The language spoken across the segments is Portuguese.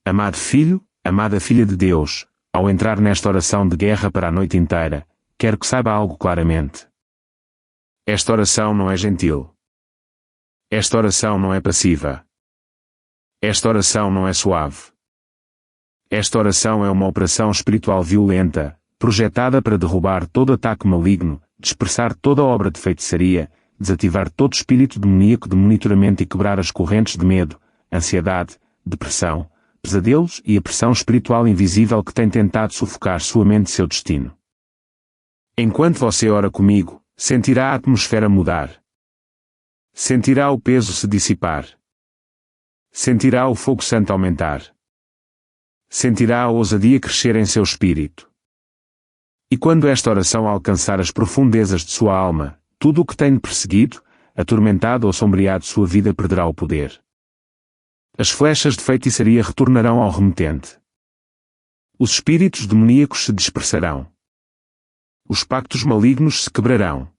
Amado filho, amada filha de Deus, ao entrar nesta oração de guerra para a noite inteira, quero que saiba algo claramente. Esta oração não é gentil. Esta oração não é passiva. Esta oração não é suave. Esta oração é uma operação espiritual violenta, projetada para derrubar todo ataque maligno, dispersar toda obra de feitiçaria, desativar todo espírito demoníaco de monitoramento e quebrar as correntes de medo, ansiedade, depressão, pesadelos e a pressão espiritual invisível que tem tentado sufocar sua mente e seu destino. Enquanto você ora comigo, sentirá a atmosfera mudar. Sentirá o peso se dissipar. Sentirá o fogo santo aumentar. Sentirá a ousadia crescer em seu espírito. E quando esta oração alcançar as profundezas de sua alma, tudo o que tem perseguido, atormentado ou sombreado sua vida perderá o poder. As flechas de feitiçaria retornarão ao remetente. Os espíritos demoníacos se dispersarão. Os pactos malignos se quebrarão.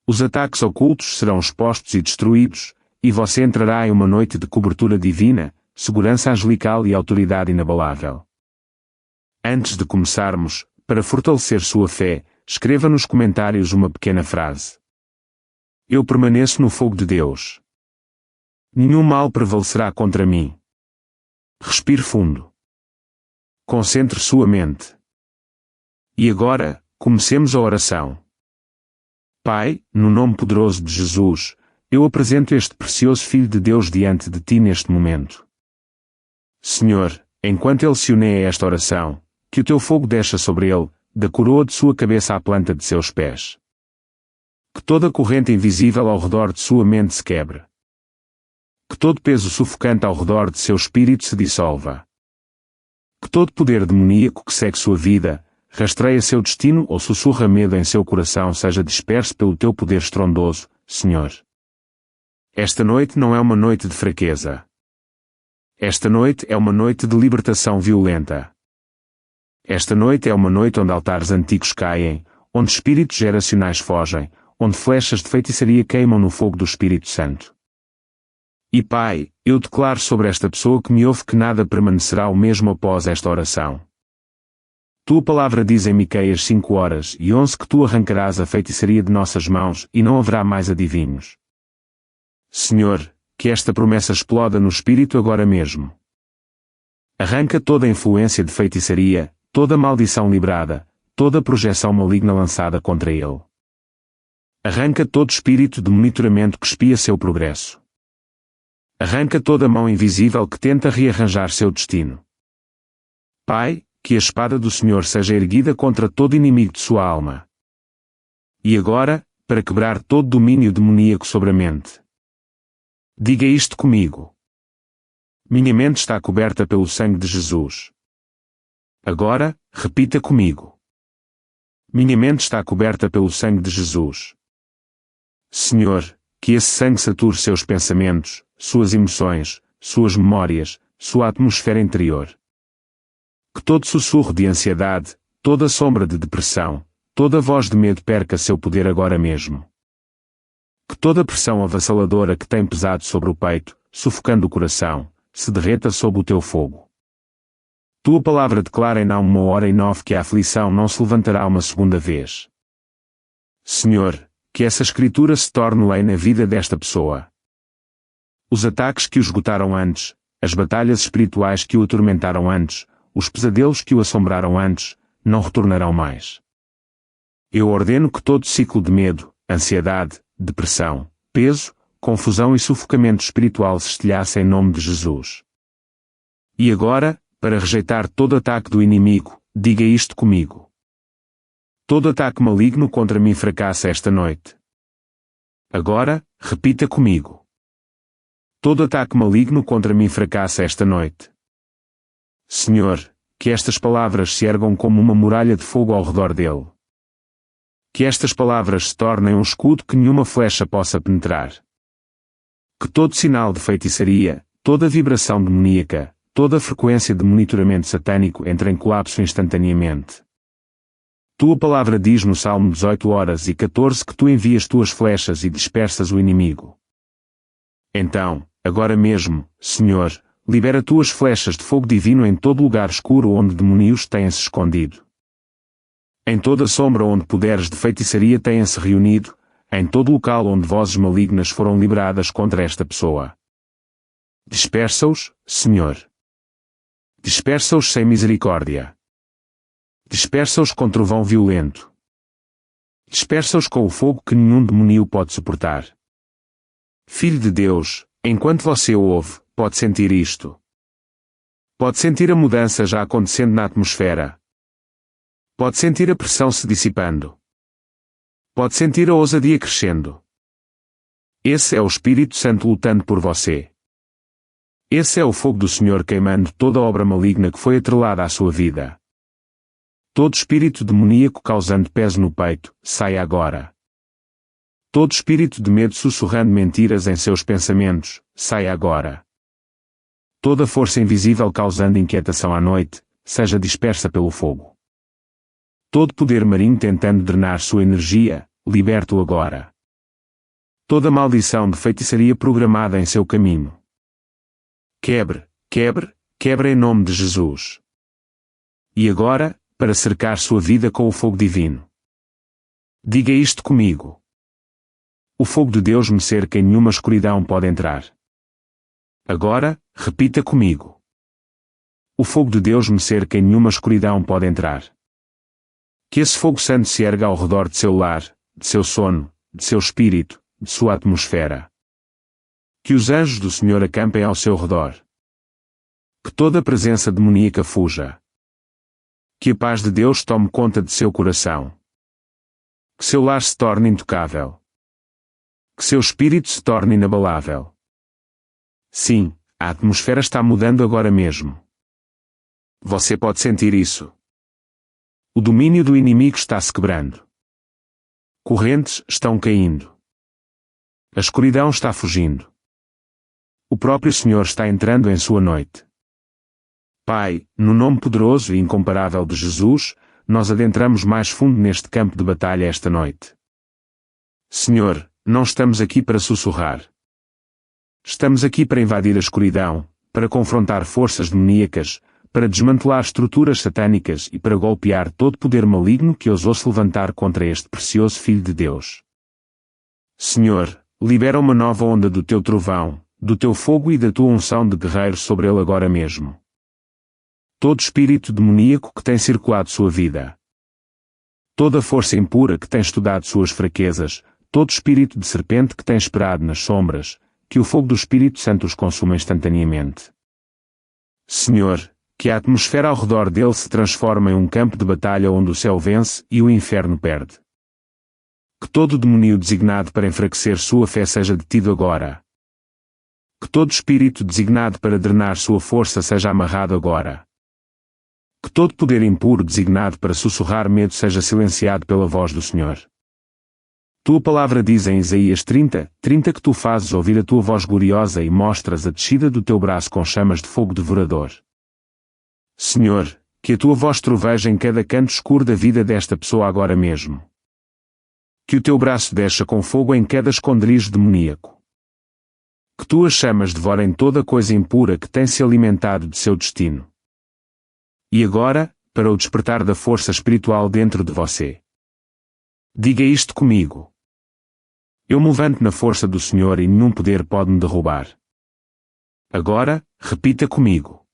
Os ataques ocultos serão expostos e destruídos, e você entrará em uma noite de cobertura divina, segurança angelical e autoridade inabalável. Antes de começarmos, para fortalecer sua fé, escreva nos comentários uma pequena frase. Eu permaneço no fogo de Deus. Nenhum mal prevalecerá contra mim. Respire fundo. Concentre sua mente. E agora, comecemos a oração. Pai, no nome poderoso de Jesus, eu apresento este precioso Filho de Deus diante de Ti neste momento. Senhor, enquanto ele se une a esta oração, que o Teu fogo desça sobre ele, da coroa de sua cabeça à planta de seus pés. Que toda corrente invisível ao redor de sua mente se quebre. Que todo peso sufocante ao redor de seu espírito se dissolva. Que todo poder demoníaco que segue sua vida, rastreia seu destino ou sussurra medo em seu coração seja disperso pelo Teu poder estrondoso, Senhor. Esta noite não é uma noite de fraqueza. Esta noite é uma noite de libertação violenta. Esta noite é uma noite onde altares antigos caem, onde espíritos geracionais fogem, onde flechas de feitiçaria queimam no fogo do Espírito Santo. E Pai, eu declaro sobre esta pessoa que me ouve que nada permanecerá o mesmo após esta oração. Tua palavra diz em Miqueias 5:11 que Tu arrancarás a feitiçaria de nossas mãos e não haverá mais adivinhos. Senhor, que esta promessa exploda no Espírito agora mesmo. Arranca toda a influência de feitiçaria, toda maldição librada, toda projeção maligna lançada contra ele. Arranca todo espírito de monitoramento que espia seu progresso. Arranca toda mão invisível que tenta rearranjar seu destino. Pai, que a espada do Senhor seja erguida contra todo inimigo de sua alma. E agora, para quebrar todo domínio demoníaco sobre a mente. Diga isto comigo. Minha mente está coberta pelo sangue de Jesus. Agora, repita comigo. Minha mente está coberta pelo sangue de Jesus. Senhor, que esse sangue sature seus pensamentos, suas emoções, suas memórias, sua atmosfera interior. Que todo sussurro de ansiedade, toda sombra de depressão, toda voz de medo perca seu poder agora mesmo. Que toda pressão avassaladora que tem pesado sobre o peito, sufocando o coração, se derreta sob o Teu fogo. Tua palavra declara em Naum 1:9 que a aflição não se levantará uma segunda vez. Senhor, que essa escritura se torne lei na vida desta pessoa. Os ataques que o esgotaram antes, as batalhas espirituais que o atormentaram antes, os pesadelos que o assombraram antes, não retornarão mais. Eu ordeno que todo ciclo de medo, ansiedade, depressão, peso, confusão e sufocamento espiritual se estilhasse em nome de Jesus. E agora, para rejeitar todo ataque do inimigo, diga isto comigo. Todo ataque maligno contra mim fracassa esta noite. Agora, repita comigo. Todo ataque maligno contra mim fracassa esta noite. Senhor, que estas palavras se ergam como uma muralha de fogo ao redor dele. Que estas palavras se tornem um escudo que nenhuma flecha possa penetrar. Que todo sinal de feitiçaria, toda vibração demoníaca, toda frequência de monitoramento satânico entre em colapso instantaneamente. Tua palavra diz no Salmo 18:14 que Tu envias Tuas flechas e dispersas o inimigo. Então, agora mesmo, Senhor, libera tuas flechas de fogo divino em todo lugar escuro onde demónios têm-se escondido. Em toda sombra onde poderes de feitiçaria têm-se reunido, em todo local onde vozes malignas foram liberadas contra esta pessoa. Dispersa-os, Senhor. Dispersa-os sem misericórdia. Dispersa-os com trovão violento. Dispersa-os com o fogo que nenhum demónio pode suportar. Filho de Deus, enquanto você ouve, pode sentir isto. Pode sentir a mudança já acontecendo na atmosfera. Pode sentir a pressão se dissipando. Pode sentir a ousadia crescendo. Esse é o Espírito Santo lutando por você. Esse é o fogo do Senhor queimando toda a obra maligna que foi atrelada à sua vida. Todo espírito demoníaco causando peso no peito, saia agora. Todo espírito de medo sussurrando mentiras em seus pensamentos, saia agora. Toda força invisível causando inquietação à noite, seja dispersa pelo fogo. Todo poder marinho tentando drenar sua energia, liberte-o agora. Toda maldição de feitiçaria programada em seu caminho. Quebre, quebre, quebre em nome de Jesus. E agora, para cercar sua vida com o fogo divino. Diga isto comigo. O fogo de Deus me cerca e nenhuma escuridão pode entrar. Agora, repita comigo. O fogo de Deus me cerca e nenhuma escuridão pode entrar. Que esse fogo santo se erga ao redor de seu lar, de seu sono, de seu espírito, de sua atmosfera. Que os anjos do Senhor acampem ao seu redor. Que toda presença demoníaca fuja. Que a paz de Deus tome conta de seu coração. Que seu lar se torne intocável. Que seu espírito se torne inabalável. Sim, a atmosfera está mudando agora mesmo. Você pode sentir isso. O domínio do inimigo está se quebrando. Correntes estão caindo. A escuridão está fugindo. O próprio Senhor está entrando em sua noite. Pai, no nome poderoso e incomparável de Jesus, nós adentramos mais fundo neste campo de batalha esta noite. Senhor, não estamos aqui para sussurrar. Estamos aqui para invadir a escuridão, para confrontar forças demoníacas, para desmantelar estruturas satânicas e para golpear todo poder maligno que ousou se levantar contra este precioso Filho de Deus. Senhor, libera uma nova onda do teu trovão, do teu fogo e da tua unção de guerreiro sobre ele agora mesmo. Todo espírito demoníaco que tem circulado sua vida. Toda força impura que tem estudado suas fraquezas, todo espírito de serpente que tem esperado nas sombras, que o fogo do Espírito Santo os consuma instantaneamente. Senhor, que a atmosfera ao redor dele se transforme em um campo de batalha onde o céu vence e o inferno perde. Que todo demónio designado para enfraquecer sua fé seja detido agora. Que todo espírito designado para drenar sua força seja amarrado agora. Que todo poder impuro designado para sussurrar medo seja silenciado pela voz do Senhor. Tua palavra diz em Isaías 30 que tu fazes ouvir a tua voz gloriosa e mostras a descida do teu braço com chamas de fogo devorador. Senhor, que a tua voz troveja em cada canto escuro da vida desta pessoa agora mesmo. Que o teu braço desça com fogo em cada esconderijo demoníaco. Que tuas chamas devorem toda coisa impura que tem se alimentado de seu destino. E agora, para o despertar da força espiritual dentro de você. Diga isto comigo. Eu me levanto na força do Senhor e nenhum poder pode me derrubar. Agora, repita comigo.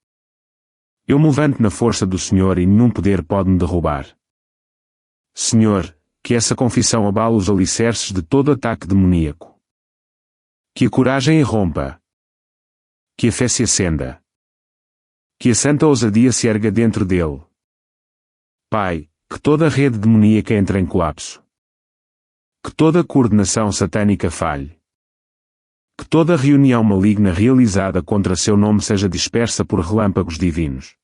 Eu me levanto na força do Senhor e nenhum poder pode me derrubar. Senhor, que essa confissão abale os alicerces de todo ataque demoníaco. Que a coragem irrompa. Que a fé se acenda. Que a santa ousadia se erga dentro dele. Pai, que toda a rede demoníaca entre em colapso. Que toda a coordenação satânica falhe. Que toda a reunião maligna realizada contra seu nome seja dispersa por relâmpagos divinos.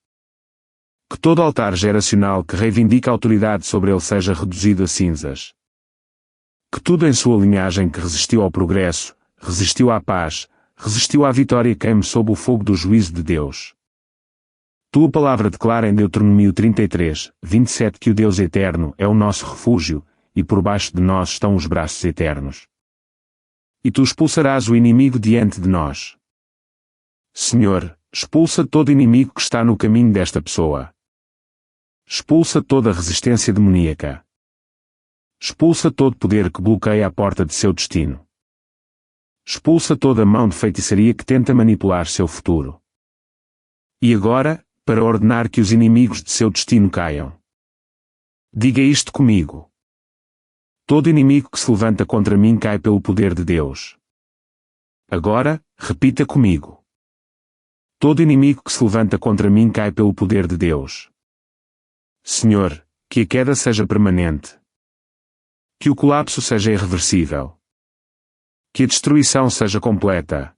Que todo altar geracional que reivindica autoridade sobre ele seja reduzido a cinzas. Que tudo em sua linhagem que resistiu ao progresso, resistiu à paz, resistiu à vitória queime sob o fogo do juízo de Deus. Tua palavra declara em Deuteronômio 33:27 que o Deus eterno é o nosso refúgio, e por baixo de nós estão os braços eternos. E tu expulsarás o inimigo diante de nós. Senhor, expulsa todo inimigo que está no caminho desta pessoa. Expulsa toda resistência demoníaca. Expulsa todo poder que bloqueia a porta de seu destino. Expulsa toda mão de feitiçaria que tenta manipular seu futuro. E agora, para ordenar que os inimigos de seu destino caiam. Diga isto comigo. Todo inimigo que se levanta contra mim cai pelo poder de Deus. Agora, repita comigo. Todo inimigo que se levanta contra mim cai pelo poder de Deus. Senhor, que a queda seja permanente. Que o colapso seja irreversível. Que a destruição seja completa.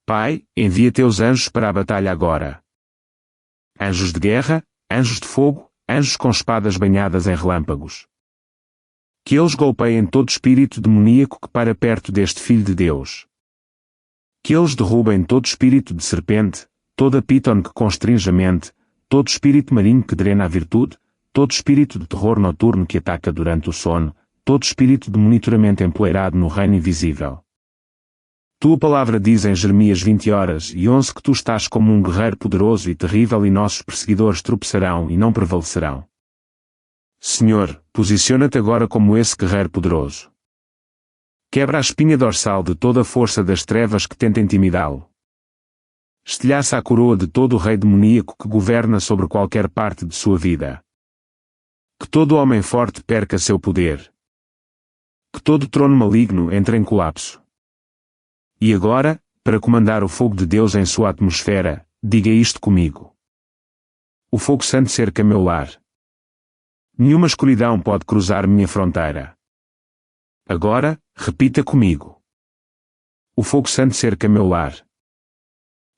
Pai, envia teus anjos para a batalha agora. Anjos de guerra, anjos de fogo, anjos com espadas banhadas em relâmpagos. Que eles golpeiem todo espírito demoníaco que para perto deste Filho de Deus. Que eles derrubem todo espírito de serpente, toda pitón que constringe a mente, todo espírito marinho que drena a virtude, todo espírito de terror noturno que ataca durante o sono, todo espírito de monitoramento empoeirado no reino invisível. Tua palavra diz em Jeremias 20:11 que tu estás como um guerreiro poderoso e terrível e nossos perseguidores tropeçarão e não prevalecerão. Senhor, posiciona-te agora como esse guerreiro poderoso. Quebra a espinha dorsal de toda a força das trevas que tenta intimidá-lo. Estilhaça a coroa de todo o rei demoníaco que governa sobre qualquer parte de sua vida. Que todo homem forte perca seu poder. Que todo trono maligno entre em colapso. E agora, para comandar o fogo de Deus em sua atmosfera, diga isto comigo. O fogo santo cerca meu lar. Nenhuma escuridão pode cruzar minha fronteira. Agora, repita comigo. O fogo santo cerca meu lar.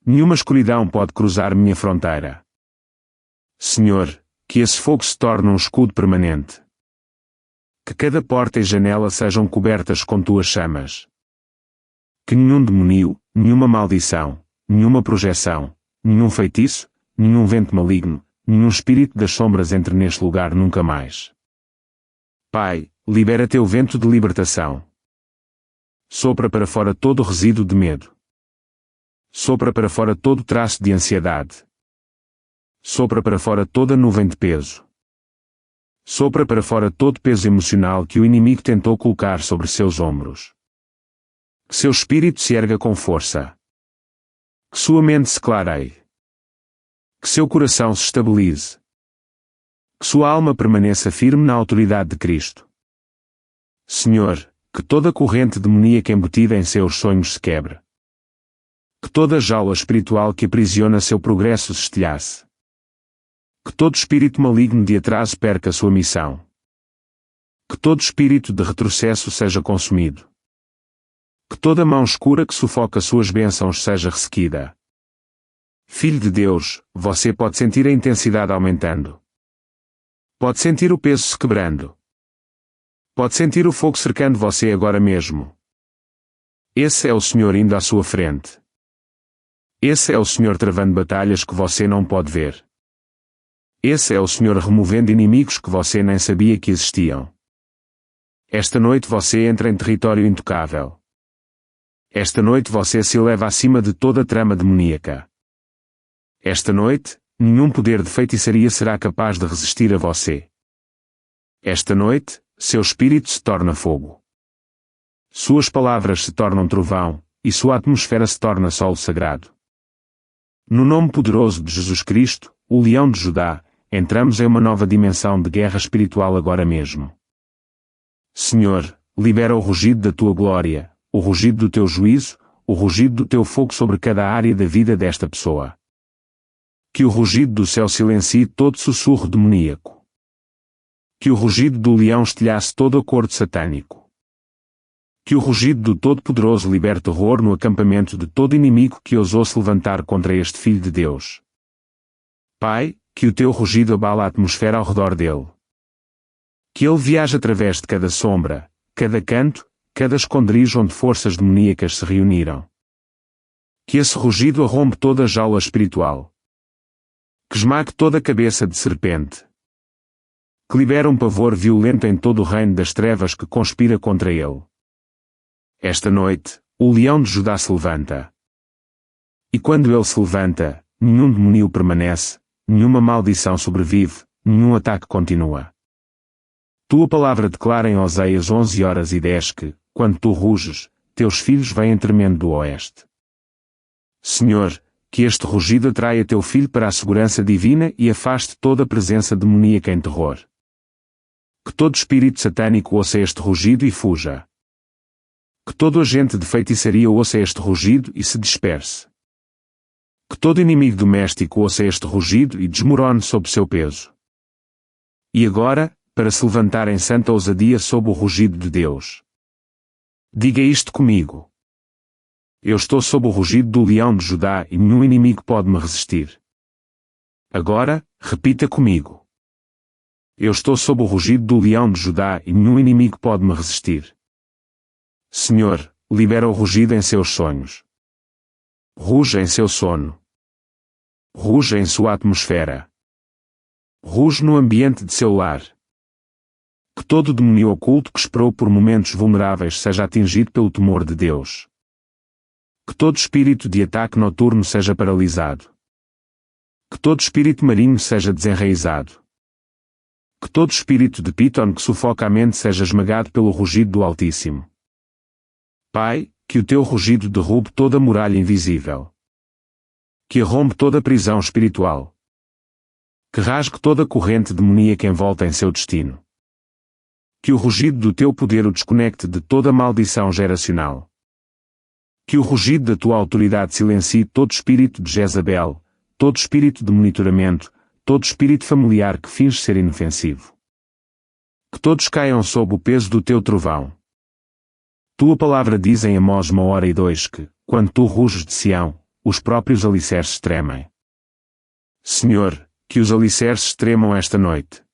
Nenhuma escuridão pode cruzar minha fronteira. Senhor, que esse fogo se torne um escudo permanente. Que cada porta e janela sejam cobertas com tuas chamas. Que nenhum demônio, nenhuma maldição, nenhuma projeção, nenhum feitiço, nenhum vento maligno, nenhum espírito das sombras entre neste lugar nunca mais. Pai, libera teu vento de libertação. Sopra para fora todo resíduo de medo. Sopra para fora todo traço de ansiedade. Sopra para fora toda nuvem de peso. Sopra para fora todo peso emocional que o inimigo tentou colocar sobre seus ombros. Que seu espírito se erga com força. Que sua mente se clareie. Que seu coração se estabilize. Que sua alma permaneça firme na autoridade de Cristo. Senhor, que toda corrente demoníaca embutida em seus sonhos se quebre. Que toda jaula espiritual que aprisiona seu progresso se estilhace. Que todo espírito maligno de atraso perca sua missão. Que todo espírito de retrocesso seja consumido. Que toda mão escura que sufoca suas bênçãos seja ressequida. Filho de Deus, você pode sentir a intensidade aumentando. Pode sentir o peso se quebrando. Pode sentir o fogo cercando você agora mesmo. Esse é o Senhor indo à sua frente. Esse é o Senhor travando batalhas que você não pode ver. Esse é o Senhor removendo inimigos que você nem sabia que existiam. Esta noite você entra em território intocável. Esta noite você se eleva acima de toda trama demoníaca. Esta noite, nenhum poder de feitiçaria será capaz de resistir a você. Esta noite, seu espírito se torna fogo. Suas palavras se tornam trovão, e sua atmosfera se torna solo sagrado. No nome poderoso de Jesus Cristo, o Leão de Judá, entramos em uma nova dimensão de guerra espiritual agora mesmo. Senhor, libera o rugido da tua glória, o rugido do teu juízo, o rugido do teu fogo sobre cada área da vida desta pessoa. Que o rugido do céu silencie todo sussurro demoníaco. Que o rugido do leão estilhasse todo acordo satânico. Que o rugido do Todo-Poderoso liberte terror no acampamento de todo inimigo que ousou se levantar contra este Filho de Deus. Pai, que o teu rugido abala a atmosfera ao redor dele. Que ele viaje através de cada sombra, cada canto, cada esconderijo onde forças demoníacas se reuniram. Que esse rugido arrombe toda a jaula espiritual. Que esmague toda a cabeça de serpente. Que libere um pavor violento em todo o reino das trevas que conspira contra ele. Esta noite, o Leão de Judá se levanta. E quando ele se levanta, nenhum demônio permanece, nenhuma maldição sobrevive, nenhum ataque continua. Tua palavra declara em Oséias 11:10 que, quando tu ruges, teus filhos vêm tremendo do oeste. Senhor, que este rugido atraia teu filho para a segurança divina e afaste toda a presença demoníaca em terror. Que todo espírito satânico ouça este rugido e fuja. Que todo agente de feitiçaria ouça este rugido e se disperse. Que todo inimigo doméstico ouça este rugido e desmorone sob seu peso. E agora, para se levantar em santa ousadia sob o rugido de Deus. Diga isto comigo. Eu estou sob o rugido do leão de Judá e nenhum inimigo pode me resistir. Agora, repita comigo. Eu estou sob o rugido do leão de Judá e nenhum inimigo pode me resistir. Senhor, libera o rugido em seus sonhos. Ruja em seu sono. Ruja em sua atmosfera. Ruge no ambiente de seu lar. Que todo demônio oculto que esperou por momentos vulneráveis seja atingido pelo temor de Deus. Que todo espírito de ataque noturno seja paralisado. Que todo espírito marinho seja desenraizado. Que todo espírito de Piton que sufoca a mente seja esmagado pelo rugido do Altíssimo. Pai, que o teu rugido derrube toda a muralha invisível. Que arrombe toda a prisão espiritual. Que rasgue toda a corrente demoníaca envolta em seu destino. Que o rugido do teu poder o desconecte de toda a maldição geracional. Que o rugido da tua autoridade silencie todo espírito de Jezabel, todo espírito de monitoramento, todo espírito familiar que finge ser inofensivo. Que todos caiam sob o peso do teu trovão. Tua palavra diz em Amós 1:2 que, quando tu ruges de Sião, os próprios alicerces tremem. Senhor, que os alicerces tremam esta noite.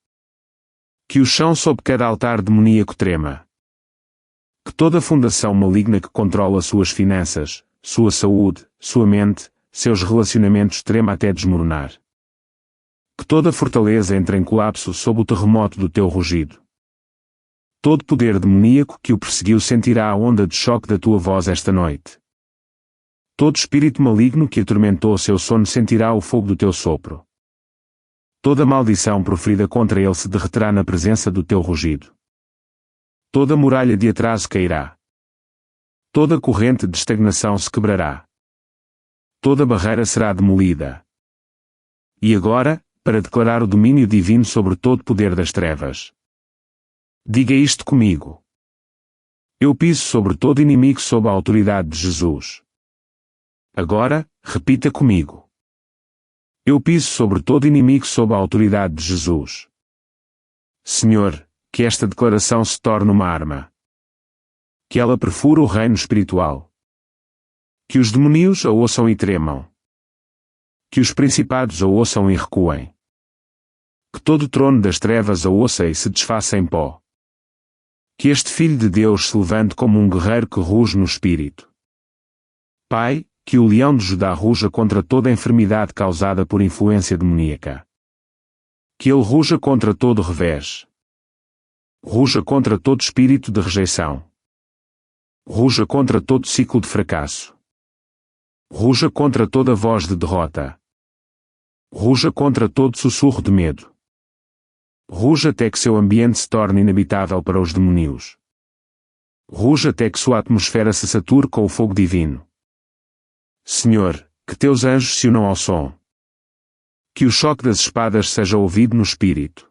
Que o chão sob cada altar demoníaco trema. Que toda a fundação maligna que controla suas finanças, sua saúde, sua mente, seus relacionamentos trema até desmoronar. Que toda a fortaleza entre em colapso sob o terremoto do teu rugido. Todo poder demoníaco que o perseguiu sentirá a onda de choque da tua voz esta noite. Todo espírito maligno que atormentou seu sono sentirá o fogo do teu sopro. Toda maldição proferida contra ele se derreterá na presença do teu rugido. Toda muralha de atraso cairá. Toda corrente de estagnação se quebrará. Toda barreira será demolida. E agora, para declarar o domínio divino sobre todo poder das trevas. Diga isto comigo. Eu piso sobre todo inimigo sob a autoridade de Jesus. Agora, repita comigo. Eu piso sobre todo inimigo sob a autoridade de Jesus. Senhor, que esta declaração se torne uma arma. Que ela perfura o reino espiritual. Que os demônios a ouçam e tremam. Que os principados a ouçam e recuem. Que todo o trono das trevas a ouça e se desfaça em pó. Que este Filho de Deus se levante como um guerreiro que ruge no espírito. Pai, que o leão de Judá ruja contra toda a enfermidade causada por influência demoníaca. Que ele ruja contra todo o revés. Ruja contra todo espírito de rejeição. Ruja contra todo ciclo de fracasso. Ruja contra toda voz de derrota. Ruja contra todo sussurro de medo. Ruja até que seu ambiente se torne inabitável para os demônios. Ruja até que sua atmosfera se sature com o fogo divino. Senhor, que teus anjos se unam ao som. Que o choque das espadas seja ouvido no espírito.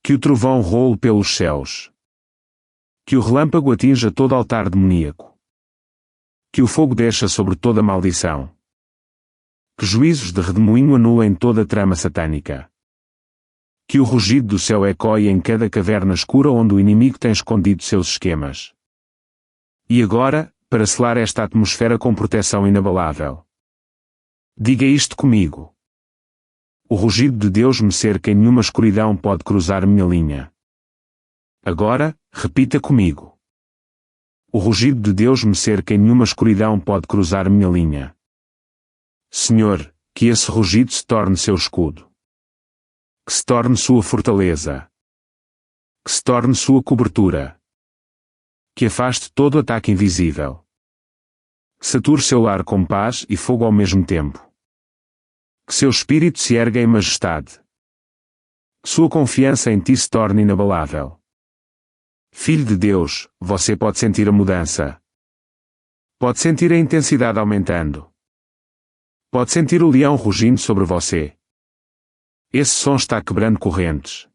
Que o trovão role pelos céus. Que o relâmpago atinja todo altar demoníaco. Que o fogo desça sobre toda maldição. Que juízos de redemoinho anulem toda trama satânica. Que o rugido do céu ecoe em cada caverna escura onde o inimigo tem escondido seus esquemas. E agora, para selar esta atmosfera com proteção inabalável. Diga isto comigo. O rugido de Deus me cerca e nenhuma escuridão pode cruzar minha linha. Agora, repita comigo. O rugido de Deus me cerca e nenhuma escuridão pode cruzar minha linha. Senhor, que esse rugido se torne seu escudo. Que se torne sua fortaleza. Que se torne sua cobertura. Que afaste todo ataque invisível. Que sature seu lar com paz e fogo ao mesmo tempo. Que seu espírito se erga em majestade. Que sua confiança em ti se torne inabalável. Filho de Deus, você pode sentir a mudança. Pode sentir a intensidade aumentando. Pode sentir o leão rugindo sobre você. Esse som está quebrando correntes.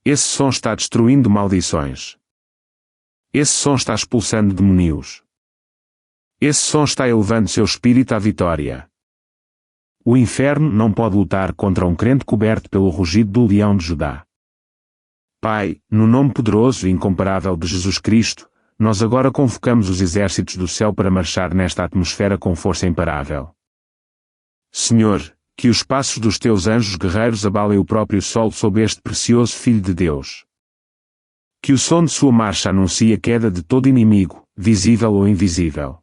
Esse som está destruindo maldições. Esse som está expulsando demônios. Esse som está elevando seu espírito à vitória. O inferno não pode lutar contra um crente coberto pelo rugido do leão de Judá. Pai, no nome poderoso e incomparável de Jesus Cristo, nós agora convocamos os exércitos do céu para marchar nesta atmosfera com força imparável. Senhor, que os passos dos teus anjos guerreiros abalem o próprio solo sob este precioso Filho de Deus. Que o som de sua marcha anuncie a queda de todo inimigo, visível ou invisível.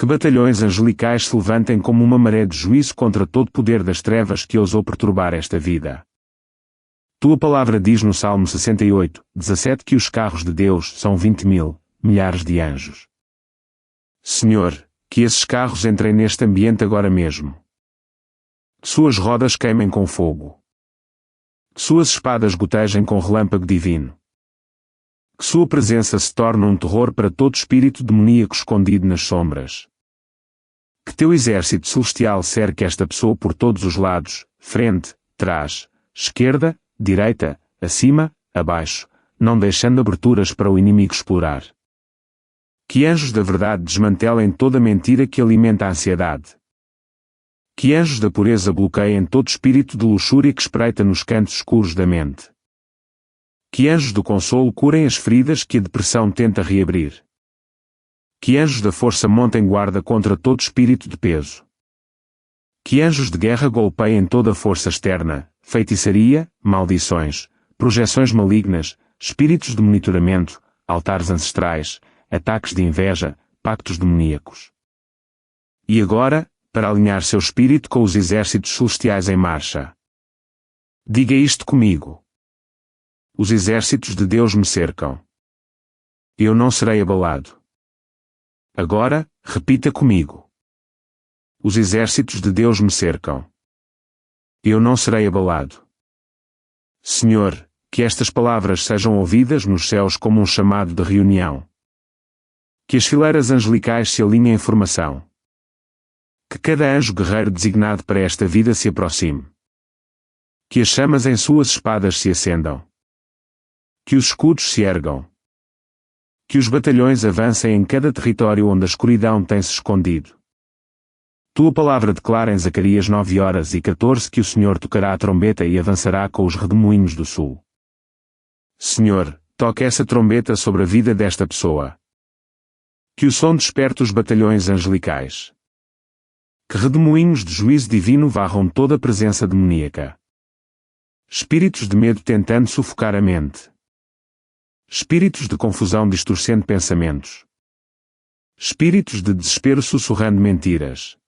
Que batalhões angelicais se levantem como uma maré de juízo contra todo poder das trevas que ousou perturbar esta vida. Tua palavra diz no Salmo 68, 17 que os carros de Deus são 20.000, milhares de anjos. Senhor, que esses carros entrem neste ambiente agora mesmo. Que suas rodas queimem com fogo. Que suas espadas gotejem com relâmpago divino. Que sua presença se torne um terror para todo espírito demoníaco escondido nas sombras. Que teu exército celestial cerque esta pessoa por todos os lados, frente, trás, esquerda, direita, acima, abaixo, não deixando aberturas para o inimigo explorar. Que anjos da verdade desmantelem toda mentira que alimenta a ansiedade. Que anjos da pureza bloqueiem todo espírito de luxúria que espreita nos cantos escuros da mente. Que anjos do consolo curem as feridas que a depressão tenta reabrir. Que anjos da força montem guarda contra todo espírito de peso. Que anjos de guerra golpeiem toda força externa, feitiçaria, maldições, projeções malignas, espíritos de monitoramento, altares ancestrais, ataques de inveja, pactos demoníacos. E agora, para alinhar seu espírito com os exércitos celestiais em marcha. Diga isto comigo. Os exércitos de Deus me cercam. Eu não serei abalado. Agora, repita comigo. Os exércitos de Deus me cercam. Eu não serei abalado. Senhor, que estas palavras sejam ouvidas nos céus como um chamado de reunião. Que as fileiras angelicais se alinhem em formação. Que cada anjo guerreiro designado para esta vida se aproxime. Que as chamas em suas espadas se acendam. Que os escudos se ergam. Que os batalhões avancem em cada território onde a escuridão tem se escondido. Tua palavra declara em Zacarias 9:14 que o Senhor tocará a trombeta e avançará com os redemoinhos do sul. Senhor, toque essa trombeta sobre a vida desta pessoa. Que o som desperte os batalhões angelicais. Que redemoinhos de juízo divino varram toda a presença demoníaca. Espíritos de medo tentando sufocar a mente. Espíritos de confusão distorcendo pensamentos. Espíritos de desespero sussurrando mentiras.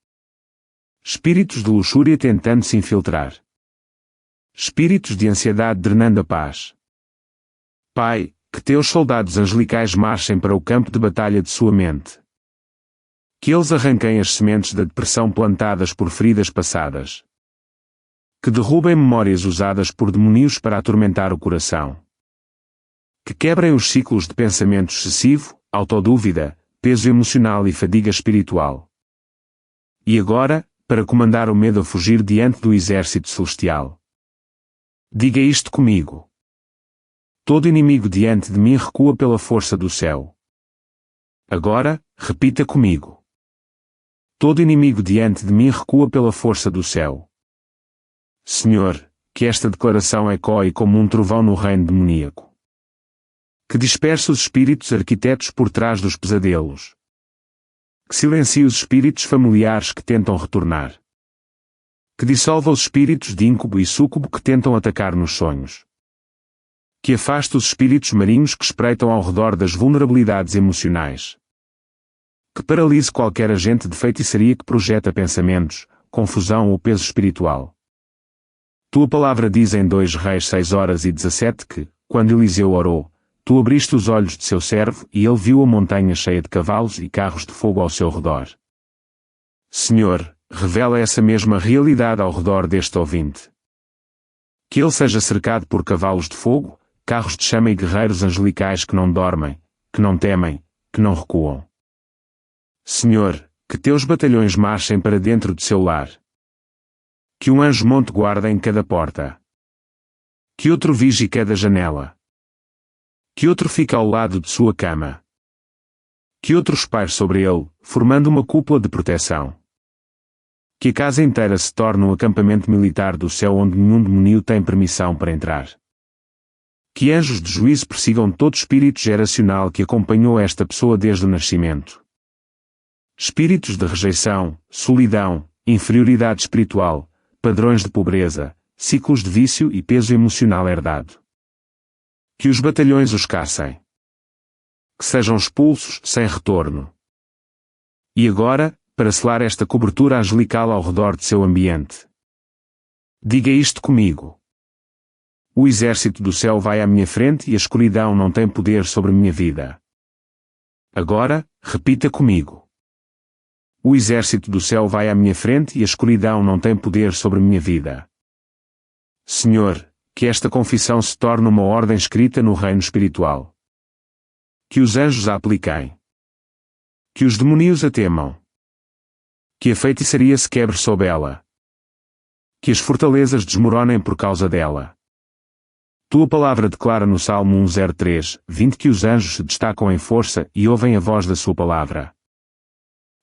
Espíritos de luxúria tentando se infiltrar. Espíritos de ansiedade drenando a paz. Pai, que teus soldados angelicais marchem para o campo de batalha de sua mente. Que eles arranquem as sementes da depressão plantadas por feridas passadas. Que derrubem memórias usadas por demônios para atormentar o coração. Que quebrem os ciclos de pensamento excessivo, autodúvida, peso emocional e fadiga espiritual. E agora, para comandar o medo a fugir diante do exército celestial. Diga isto comigo. Todo inimigo diante de mim recua pela força do céu. Agora, repita comigo. Todo inimigo diante de mim recua pela força do céu. Senhor, que esta declaração ecoe como um trovão no reino demoníaco. Que disperse os espíritos arquitetos por trás dos pesadelos. Que silencie os espíritos familiares que tentam retornar. Que dissolva os espíritos de íncubo e súcubo que tentam atacar nos sonhos. Que afaste os espíritos marinhos que espreitam ao redor das vulnerabilidades emocionais. Que paralise qualquer agente de feitiçaria que projeta pensamentos, confusão ou peso espiritual. Tua palavra diz em 2 Reis 6:17 que, quando Eliseu orou, tu abriste os olhos de seu servo e ele viu a montanha cheia de cavalos e carros de fogo ao seu redor. Senhor, revela essa mesma realidade ao redor deste ouvinte. Que ele seja cercado por cavalos de fogo, carros de chama e guerreiros angelicais que não dormem, que não temem, que não recuam. Senhor, que teus batalhões marchem para dentro de seu lar. Que um anjo monte guarda em cada porta. Que outro vigie cada janela. Que outro fique ao lado de sua cama. Que outro espalhe sobre ele, formando uma cúpula de proteção. Que a casa inteira se torne um acampamento militar do céu onde nenhum demônio tem permissão para entrar. Que anjos de juízo persigam todo espírito geracional que acompanhou esta pessoa desde o nascimento. Espíritos de rejeição, solidão, inferioridade espiritual, padrões de pobreza, ciclos de vício e peso emocional herdado. Que os batalhões os caçem. Que sejam expulsos sem retorno. E agora, para selar esta cobertura angelical ao redor de seu ambiente. Diga isto comigo. O exército do céu vai à minha frente e a escuridão não tem poder sobre minha vida. Agora, repita comigo. O exército do céu vai à minha frente e a escuridão não tem poder sobre minha vida. Senhor, que esta confissão se torne uma ordem escrita no reino espiritual. Que os anjos a apliquem. Que os demônios a temam. Que a feitiçaria se quebre sob ela. Que as fortalezas desmoronem por causa dela. Tua palavra declara no Salmo 103:20 que os anjos se destacam em força e ouvem a voz da sua palavra.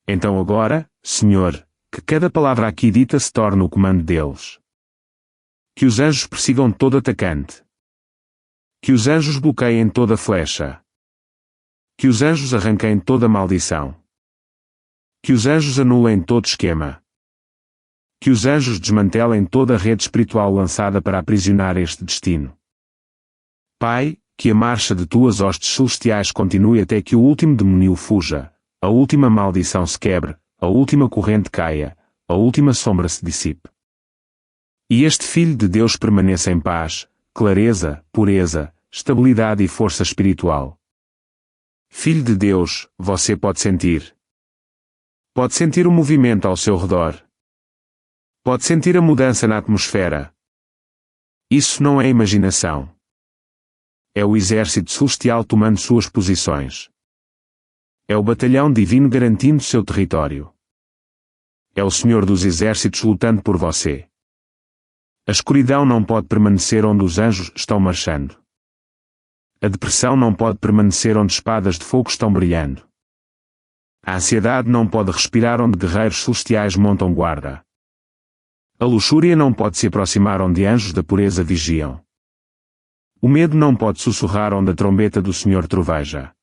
Então agora, Senhor, que cada palavra aqui dita se torne o comando deles. Que os anjos persigam todo atacante. Que os anjos bloqueiem toda flecha. Que os anjos arranquem toda maldição. Que os anjos anulem todo esquema. Que os anjos desmantelem toda a rede espiritual lançada para aprisionar este destino. Pai, que a marcha de tuas hostes celestiais continue até que o último demônio fuja, a última maldição se quebre, a última corrente caia, a última sombra se dissipe. E este Filho de Deus permaneça em paz, clareza, pureza, estabilidade e força espiritual. Filho de Deus, você pode sentir. Pode sentir o movimento ao seu redor. Pode sentir a mudança na atmosfera. Isso não é imaginação. É o exército celestial tomando suas posições. É o batalhão divino garantindo seu território. É o Senhor dos exércitos lutando por você. A escuridão não pode permanecer onde os anjos estão marchando. A depressão não pode permanecer onde espadas de fogo estão brilhando. A ansiedade não pode respirar onde guerreiros celestiais montam guarda. A luxúria não pode se aproximar onde anjos da pureza vigiam. O medo não pode sussurrar onde a trombeta do Senhor troveja.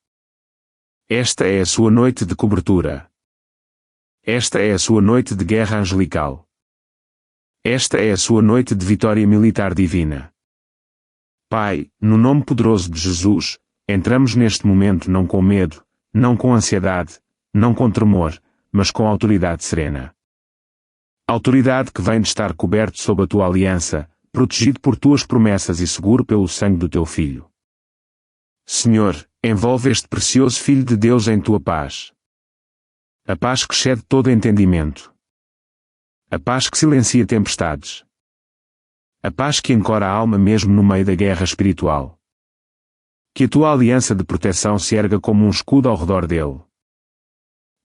Esta é a sua noite de cobertura. Esta é a sua noite de guerra angelical. Esta é a sua noite de vitória militar divina. Pai, no nome poderoso de Jesus, entramos neste momento não com medo, não com ansiedade, não com tremor, mas com autoridade serena. Autoridade que vem de estar coberto sob a tua aliança, protegido por tuas promessas e seguro pelo sangue do teu Filho. Senhor, envolve este precioso Filho de Deus em tua paz. A paz que excede todo entendimento. A paz que silencia tempestades. A paz que encora a alma mesmo no meio da guerra espiritual. Que a tua aliança de proteção se erga como um escudo ao redor dele.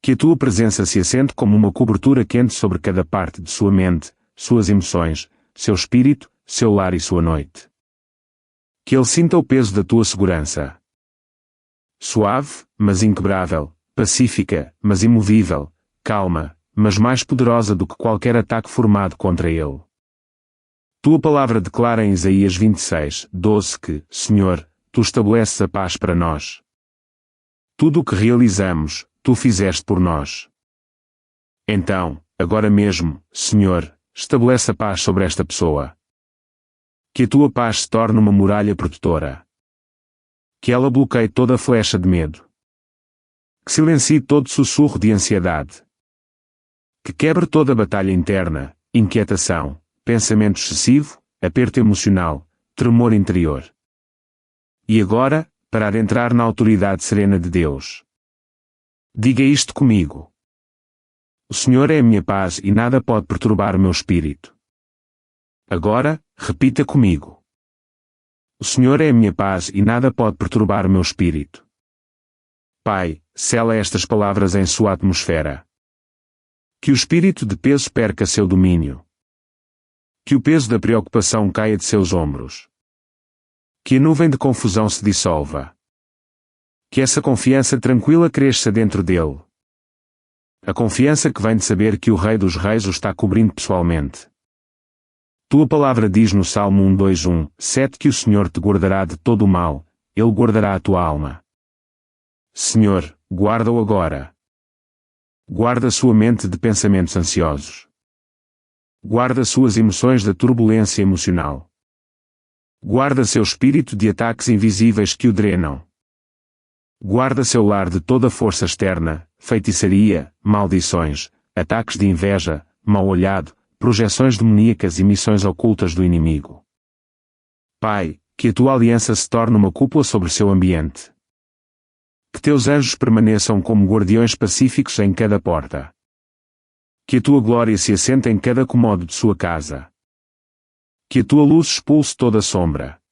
Que a tua presença se assente como uma cobertura quente sobre cada parte de sua mente, suas emoções, seu espírito, seu lar e sua noite. Que ele sinta o peso da tua segurança. Suave, mas inquebrável, pacífica, mas imovível, calma, mas mais poderosa do que qualquer ataque formado contra ele. Tua palavra declara em Isaías 26:12 que, Senhor, tu estabeleces a paz para nós. Tudo o que realizamos, tu fizeste por nós. Então, agora mesmo, Senhor, estabelece a paz sobre esta pessoa. Que a tua paz se torne uma muralha protetora. Que ela bloqueie toda a flecha de medo. Que silencie todo sussurro de ansiedade. Que quebre toda a batalha interna, inquietação, pensamento excessivo, aperto emocional, tremor interior. E agora, para adentrar na autoridade serena de Deus. Diga isto comigo. O Senhor é a minha paz e nada pode perturbar meu espírito. Agora, repita comigo. O Senhor é a minha paz e nada pode perturbar meu espírito. Pai, sela estas palavras em sua atmosfera. Que o espírito de peso perca seu domínio. Que o peso da preocupação caia de seus ombros. Que a nuvem de confusão se dissolva. Que essa confiança tranquila cresça dentro dele. A confiança que vem de saber que o Rei dos Reis o está cobrindo pessoalmente. Tua palavra diz no Salmo 121:7 que o Senhor te guardará de todo o mal, Ele guardará a tua alma. Senhor, guarda-o agora. Guarda sua mente de pensamentos ansiosos. Guarda suas emoções da turbulência emocional. Guarda seu espírito de ataques invisíveis que o drenam. Guarda seu lar de toda força externa, feitiçaria, maldições, ataques de inveja, mal-olhado, projeções demoníacas e missões ocultas do inimigo. Pai, que a tua aliança se torne uma cúpula sobre seu ambiente. Que teus anjos permaneçam como guardiões pacíficos em cada porta. Que a tua glória se assente em cada cômodo de sua casa. Que a tua luz expulse toda sombra.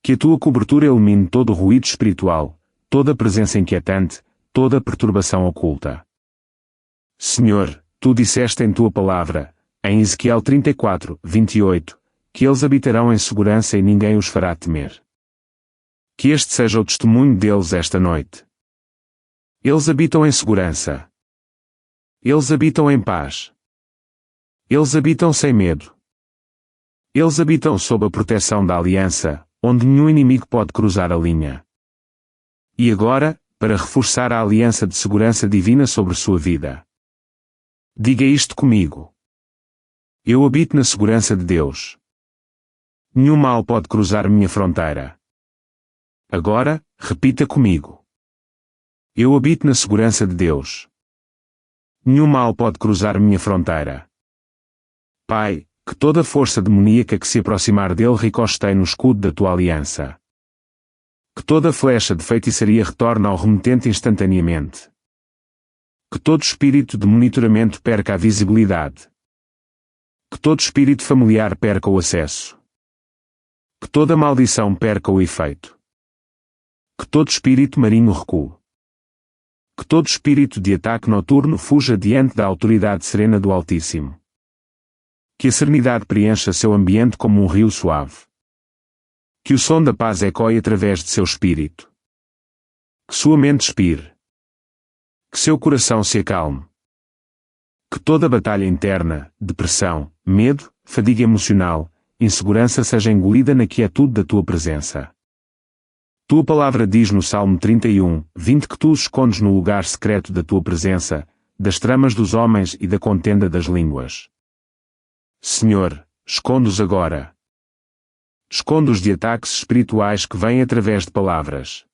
Que a tua cobertura elimine todo ruído espiritual, toda presença inquietante, toda perturbação oculta. Senhor, tu disseste em tua palavra, em Ezequiel 34:28, que eles habitarão em segurança e ninguém os fará temer. Que este seja o testemunho deles esta noite. Eles habitam em segurança. Eles habitam em paz. Eles habitam sem medo. Eles habitam sob a proteção da aliança, onde nenhum inimigo pode cruzar a linha. E agora, para reforçar a aliança de segurança divina sobre sua vida. Diga isto comigo. Eu habito na segurança de Deus. Nenhum mal pode cruzar minha fronteira. Agora, repita comigo. Eu habito na segurança de Deus. Nenhum mal pode cruzar minha fronteira. Pai, que toda força demoníaca que se aproximar dele ricocheteie no escudo da tua aliança. Que toda flecha de feitiçaria retorne ao remetente instantaneamente. Que todo espírito de monitoramento perca a visibilidade. Que todo espírito familiar perca o acesso. Que toda maldição perca o efeito. Que todo espírito marinho recue. Que todo espírito de ataque noturno fuja diante da autoridade serena do Altíssimo. Que a serenidade preencha seu ambiente como um rio suave. Que o som da paz ecoe através de seu espírito. Que sua mente expire. Que seu coração se acalme. Que toda batalha interna, depressão, medo, fadiga emocional, insegurança seja engolida na quietude da tua presença. Tua palavra diz no Salmo 31:20 que tu os escondes no lugar secreto da tua presença, das tramas dos homens e da contenda das línguas. Senhor, esconde-os agora. Esconde-os de ataques espirituais que vêm através de palavras.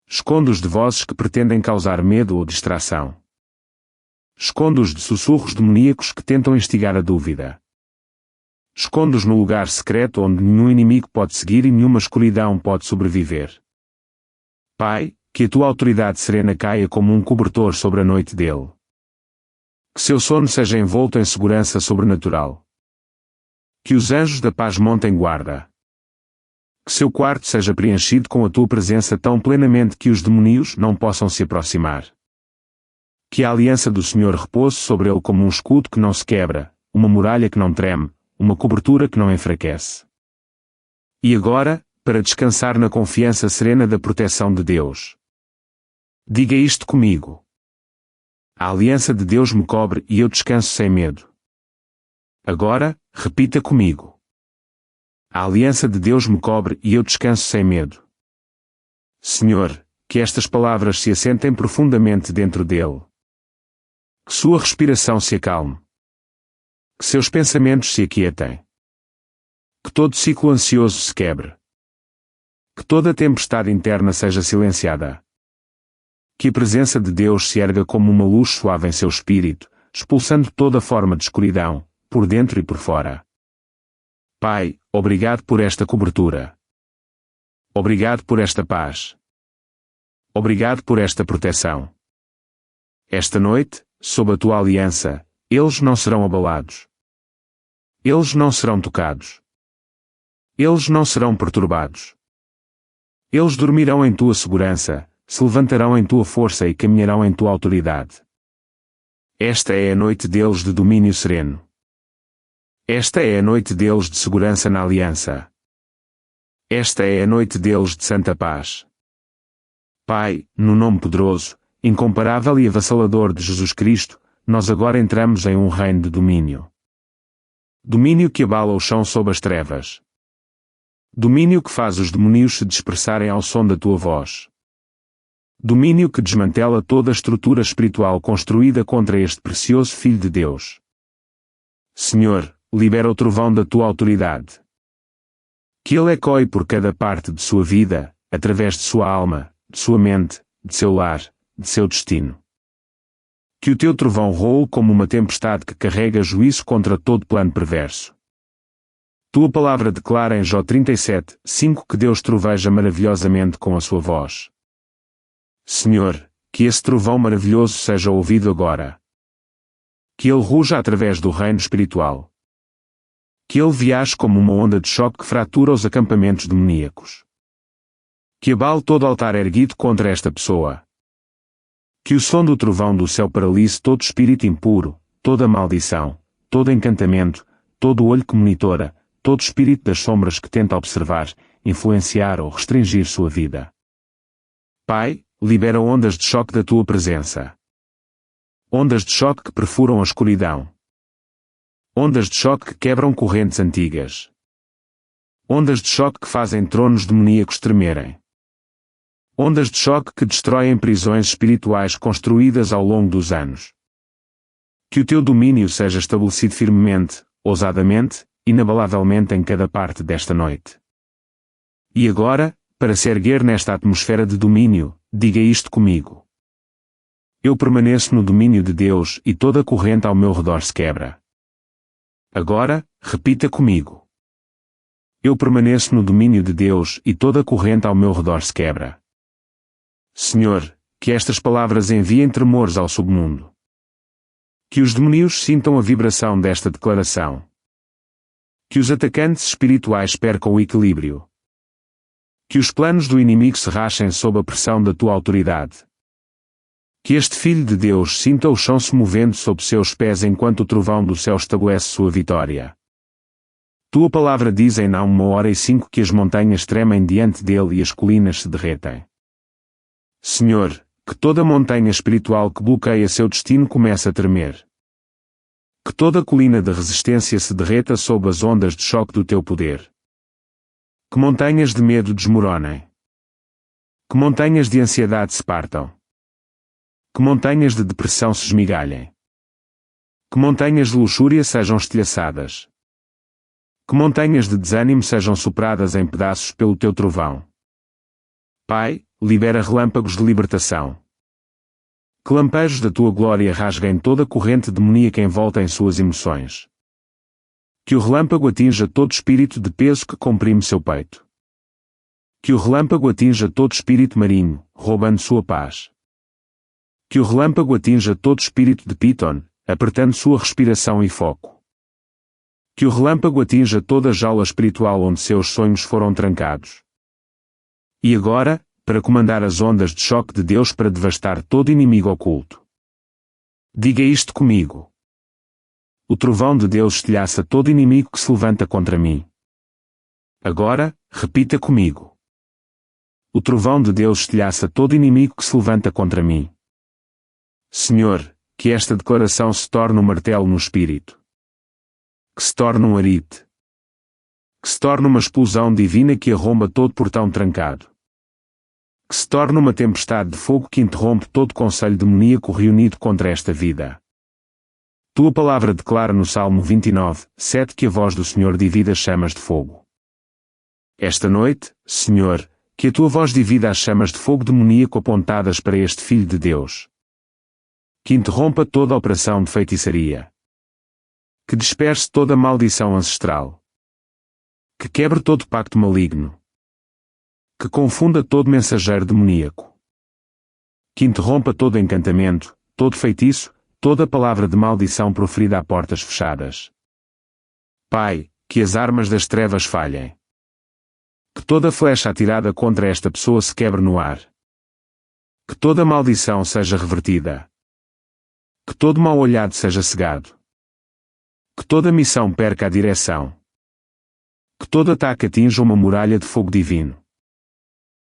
Esconde-os de vozes que pretendem causar medo ou distração. Esconde-os de sussurros demoníacos que tentam instigar a dúvida. Esconde-os no lugar secreto onde nenhum inimigo pode seguir e nenhuma escuridão pode sobreviver. Pai, que a tua autoridade serena caia como um cobertor sobre a noite dele. Que seu sono seja envolto em segurança sobrenatural. Que os anjos da paz montem guarda. Que seu quarto seja preenchido com a tua presença tão plenamente que os demônios não possam se aproximar. Que a aliança do Senhor repouse sobre ele como um escudo que não se quebra, uma muralha que não treme, uma cobertura que não enfraquece. E agora, para descansar na confiança serena da proteção de Deus. Diga isto comigo. A aliança de Deus me cobre e eu descanso sem medo. Agora, repita comigo. A aliança de Deus me cobre e eu descanso sem medo. Senhor, que estas palavras se assentem profundamente dentro dele. Que sua respiração se acalme. Que seus pensamentos se aquietem. Que todo ciclo ansioso se quebre. Que toda tempestade interna seja silenciada. Que a presença de Deus se erga como uma luz suave em seu espírito, expulsando toda forma de escuridão, por dentro e por fora. Pai, obrigado por esta cobertura. Obrigado por esta paz. Obrigado por esta proteção. Esta noite, sob a tua aliança, eles não serão abalados. Eles não serão tocados. Eles não serão perturbados. Eles dormirão em tua segurança, se levantarão em tua força e caminharão em tua autoridade. Esta é a noite deles de domínio sereno. Esta é a noite deles de segurança na aliança. Esta é a noite deles de santa paz. Pai, no nome poderoso, incomparável e avassalador de Jesus Cristo, nós agora entramos em um reino de domínio. Domínio que abala o chão sob as trevas. Domínio que faz os demónios se dispersarem ao som da tua voz. Domínio que desmantela toda a estrutura espiritual construída contra este precioso Filho de Deus. Senhor, libera o trovão da tua autoridade. Que ele ecoe por cada parte de sua vida, através de sua alma, de sua mente, de seu lar, de seu destino. Que o teu trovão roule como uma tempestade que carrega juízo contra todo plano perverso. Tua palavra declara em Jó 37:5 que Deus troveja maravilhosamente com a sua voz. Senhor, que esse trovão maravilhoso seja ouvido agora. Que ele ruja através do reino espiritual. Que ele viaje como uma onda de choque que fratura os acampamentos demoníacos. Que abale todo altar erguido contra esta pessoa. Que o som do trovão do céu paralise todo espírito impuro, toda maldição, todo encantamento, todo olho que monitora, todo espírito das sombras que tenta observar, influenciar ou restringir sua vida. Pai, libera ondas de choque da tua presença. Ondas de choque que perfuram a escuridão. Ondas de choque que quebram correntes antigas. Ondas de choque que fazem tronos demoníacos tremerem. Ondas de choque que destroem prisões espirituais construídas ao longo dos anos. Que o teu domínio seja estabelecido firmemente, ousadamente, inabalavelmente em cada parte desta noite. E agora, para se erguer nesta atmosfera de domínio, diga isto comigo. Eu permaneço no domínio de Deus e toda a corrente ao meu redor se quebra. Agora, repita comigo. Eu permaneço no domínio de Deus e toda a corrente ao meu redor se quebra. Senhor, que estas palavras enviem tremores ao submundo. Que os demónios sintam a vibração desta declaração. Que os atacantes espirituais percam o equilíbrio. Que os planos do inimigo se rachem sob a pressão da tua autoridade. Que este Filho de Deus sinta o chão se movendo sob seus pés enquanto o trovão do céu estabelece sua vitória. Tua palavra diz em Naum 1:05 que as montanhas tremem diante dele e as colinas se derretem. Senhor, que toda montanha espiritual que bloqueia seu destino comece a tremer. Que toda colina de resistência se derreta sob as ondas de choque do teu poder. Que montanhas de medo desmoronem. Que montanhas de ansiedade se partam. Que montanhas de depressão se esmigalhem. Que montanhas de luxúria sejam estilhaçadas. Que montanhas de desânimo sejam sopradas em pedaços pelo teu trovão. Pai, libera relâmpagos de libertação. Que lampejos da tua glória rasguem toda a corrente demoníaca envolta em suas emoções. Que o relâmpago atinja todo espírito de peso que comprime seu peito. Que o relâmpago atinja todo espírito marinho, roubando sua paz. Que o relâmpago atinja todo espírito de Piton, apertando sua respiração e foco. Que o relâmpago atinja toda a jaula espiritual onde seus sonhos foram trancados. E agora, para comandar as ondas de choque de Deus para devastar todo inimigo oculto. Diga isto comigo. O trovão de Deus estilhaça todo inimigo que se levanta contra mim. Agora, repita comigo. O trovão de Deus estilhaça todo inimigo que se levanta contra mim. Senhor, que esta declaração se torne um martelo no espírito. Que se torne um arite. Que se torne uma explosão divina que arromba todo portão trancado. Que se torne uma tempestade de fogo que interrompe todo conselho demoníaco reunido contra esta vida. Tua palavra declara no Salmo 29:7 que a voz do Senhor divide as chamas de fogo. Esta noite, Senhor, que a tua voz divida as chamas de fogo demoníaco apontadas para este Filho de Deus. Que interrompa toda a operação de feitiçaria. Que disperse toda a maldição ancestral. Que quebre todo pacto maligno. Que confunda todo mensageiro demoníaco. Que interrompa todo encantamento, todo feitiço, toda palavra de maldição proferida a portas fechadas. Pai, que as armas das trevas falhem. Que toda flecha atirada contra esta pessoa se quebre no ar. Que toda maldição seja revertida. Que todo mal olhado seja cegado. Que toda missão perca a direção. Que todo ataque atinja uma muralha de fogo divino.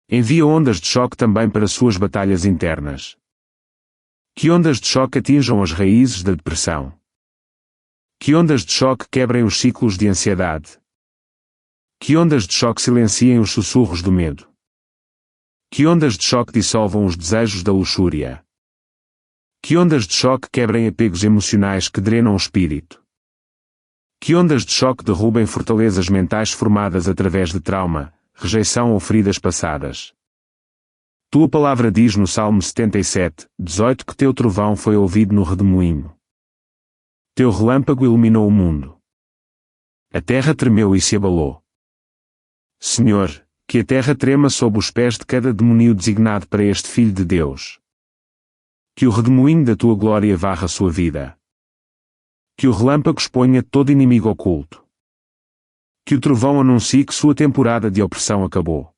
Envia ondas de choque também para suas batalhas internas. Que ondas de choque atinjam as raízes da depressão. Que ondas de choque quebrem os ciclos de ansiedade. Que ondas de choque silenciem os sussurros do medo. Que ondas de choque dissolvam os desejos da luxúria. Que ondas de choque quebrem apegos emocionais que drenam o espírito. Que ondas de choque derrubem fortalezas mentais formadas através de trauma, rejeição ou feridas passadas. Tua palavra diz no Salmo 77:18 que teu trovão foi ouvido no redemoinho. Teu relâmpago iluminou o mundo. A terra tremeu e se abalou. Senhor, que a terra trema sob os pés de cada demoníaco designado para este Filho de Deus. Que o redemoinho da tua glória varra a sua vida. Que o relâmpago exponha todo inimigo oculto. Que o trovão anuncie que sua temporada de opressão acabou.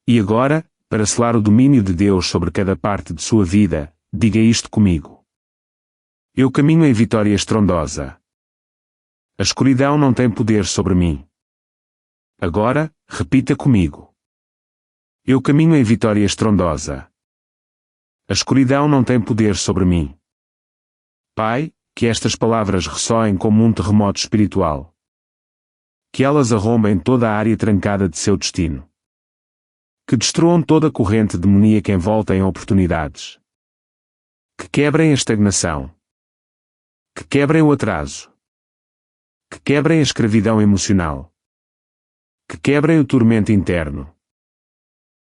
E agora, para selar o domínio de Deus sobre cada parte de sua vida, diga isto comigo. Eu caminho em vitória estrondosa. A escuridão não tem poder sobre mim. Agora, repita comigo. Eu caminho em vitória estrondosa. A escuridão não tem poder sobre mim. Pai, que estas palavras ressoem como um terremoto espiritual. Que elas arrombem toda a área trancada de seu destino. Que destruam toda a corrente demoníaca envolta em oportunidades. Que quebrem a estagnação. Que quebrem o atraso. Que quebrem a escravidão emocional. Que quebrem o tormento interno.